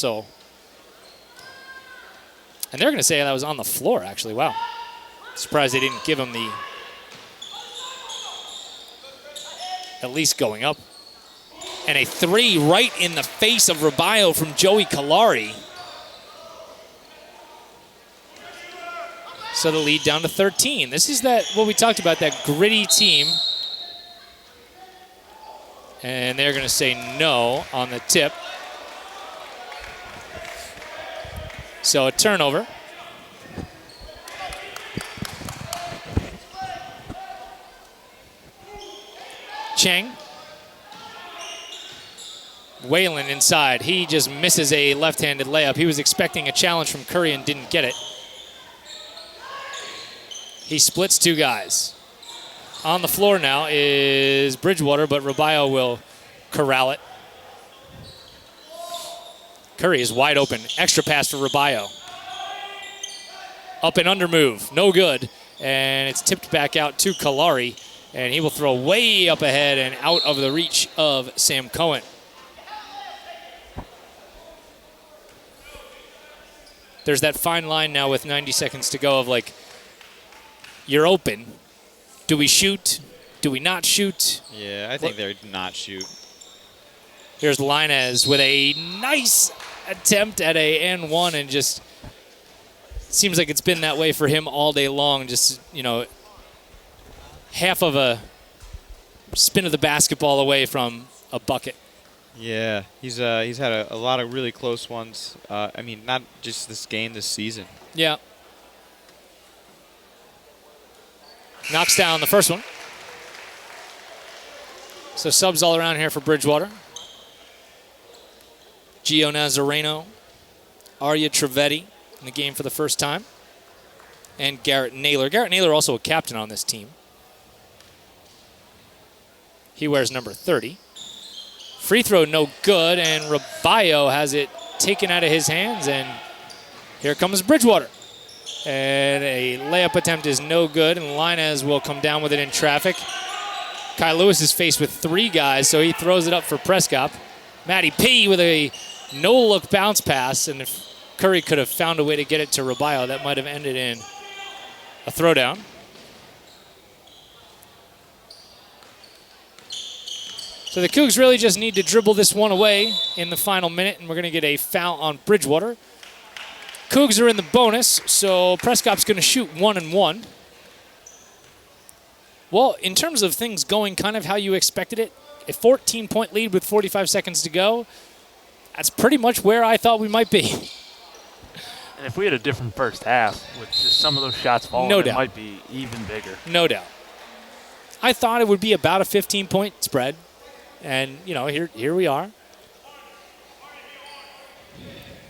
And they're going to say that was on the floor, actually. Wow. Surprised they didn't give him the at least going up. And a three right in the face of Robayo from Joey Kalari. So the lead down to 13. This is what we talked about, that gritty team. And they're going to say no on the tip. So a turnover. Cheng. Whalen inside. He just misses a left-handed layup. He was expecting a challenge from Curry and didn't get it. He splits two guys. On the floor now is Bridgewater, but Robayo will corral it. Curry is wide open. Extra pass for Robayo. Up and under move. No good. And it's tipped back out to Kalari. And he will throw way up ahead and out of the reach of Sam Cohen. There's that fine line now with 90 seconds to go of you're open. Do we shoot? Do we not shoot? Yeah, I think they're not shoot. Here's Linez with a nice attempt at a N1, and just seems like it's been that way for him all day long. Just, half of a spin of the basketball away from a bucket. Yeah, he's had a lot of really close ones. Not just this game, this season. Yeah. Knocks down the first one. So subs all around here for Bridgewater. Gio Nazareno, Arya Trivedi in the game for the first time, and Garrett Naylor. Garrett Naylor also a captain on this team. He wears number 30. Free throw no good, and Robayo has it taken out of his hands, and here comes Bridgewater. And a layup attempt is no good, and Linez will come down with it in traffic. Kai Lewis is faced with three guys, so he throws it up for Prescott. Matty P with a no-look bounce pass, and if Curry could have found a way to get it to Robayo, that might have ended in a throwdown. So the Cougs really just need to dribble this one away in the final minute, and we're going to get a foul on Bridgewater. Cougs are in the bonus, so Prescott's going to shoot 1 and 1. Well, in terms of things going kind of how you expected it, a 14-point lead with 45 seconds to go, that's pretty much where I thought we might be. And if we had a different first half with just some of those shots falling, No it doubt. might be even bigger. No doubt. I thought it would be about a 15-point spread, and, here we are.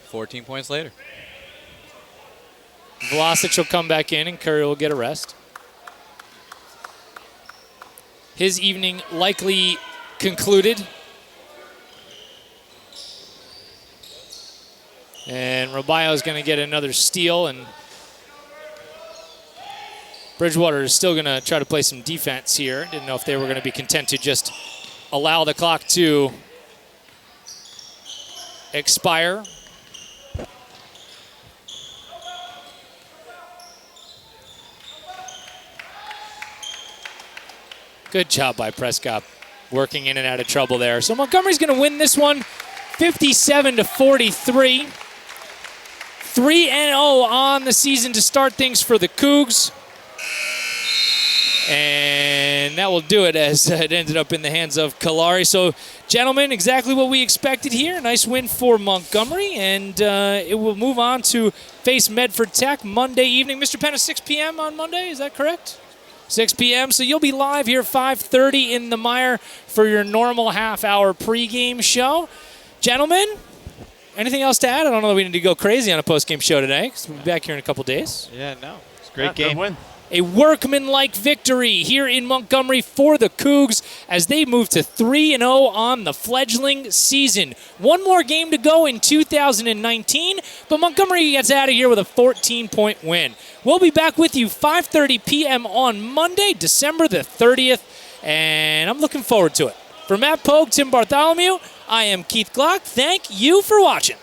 14 points later. Vlasic will come back in, and Curry will get a rest. His evening likely concluded. And Robayo is going to get another steal, and Bridgewater is still going to try to play some defense here. Didn't know if they were going to be content to just allow the clock to expire. Good job by Prescott, working in and out of trouble there. So Montgomery's going to win this one, 57-43. 3-0 on the season to start things for the Cougs. And And that will do it as it ended up in the hands of Kalari. So, gentlemen, exactly what we expected here. Nice win for Montgomery, and it will move on to face Medford Tech Monday evening. Mr. Penna, 6 p.m. on Monday, is that correct? 6 p.m. So you'll be live here 5:30 in the Mire for your normal half-hour pregame show. Gentlemen, anything else to add? I don't know that we need to go crazy on a postgame show today because we'll be back here in a couple days. Yeah, no. It's a great game. Good win. A workman-like victory here in Montgomery for the Cougs as they move to 3-0 on the fledgling season. One more game to go in 2019, but Montgomery gets out of here with a 14-point win. We'll be back with you 5:30 p.m. on Monday, December the 30th, and I'm looking forward to it. For Matt Pogue, Tim Bartholomew, I am Keith Glock. Thank you for watching.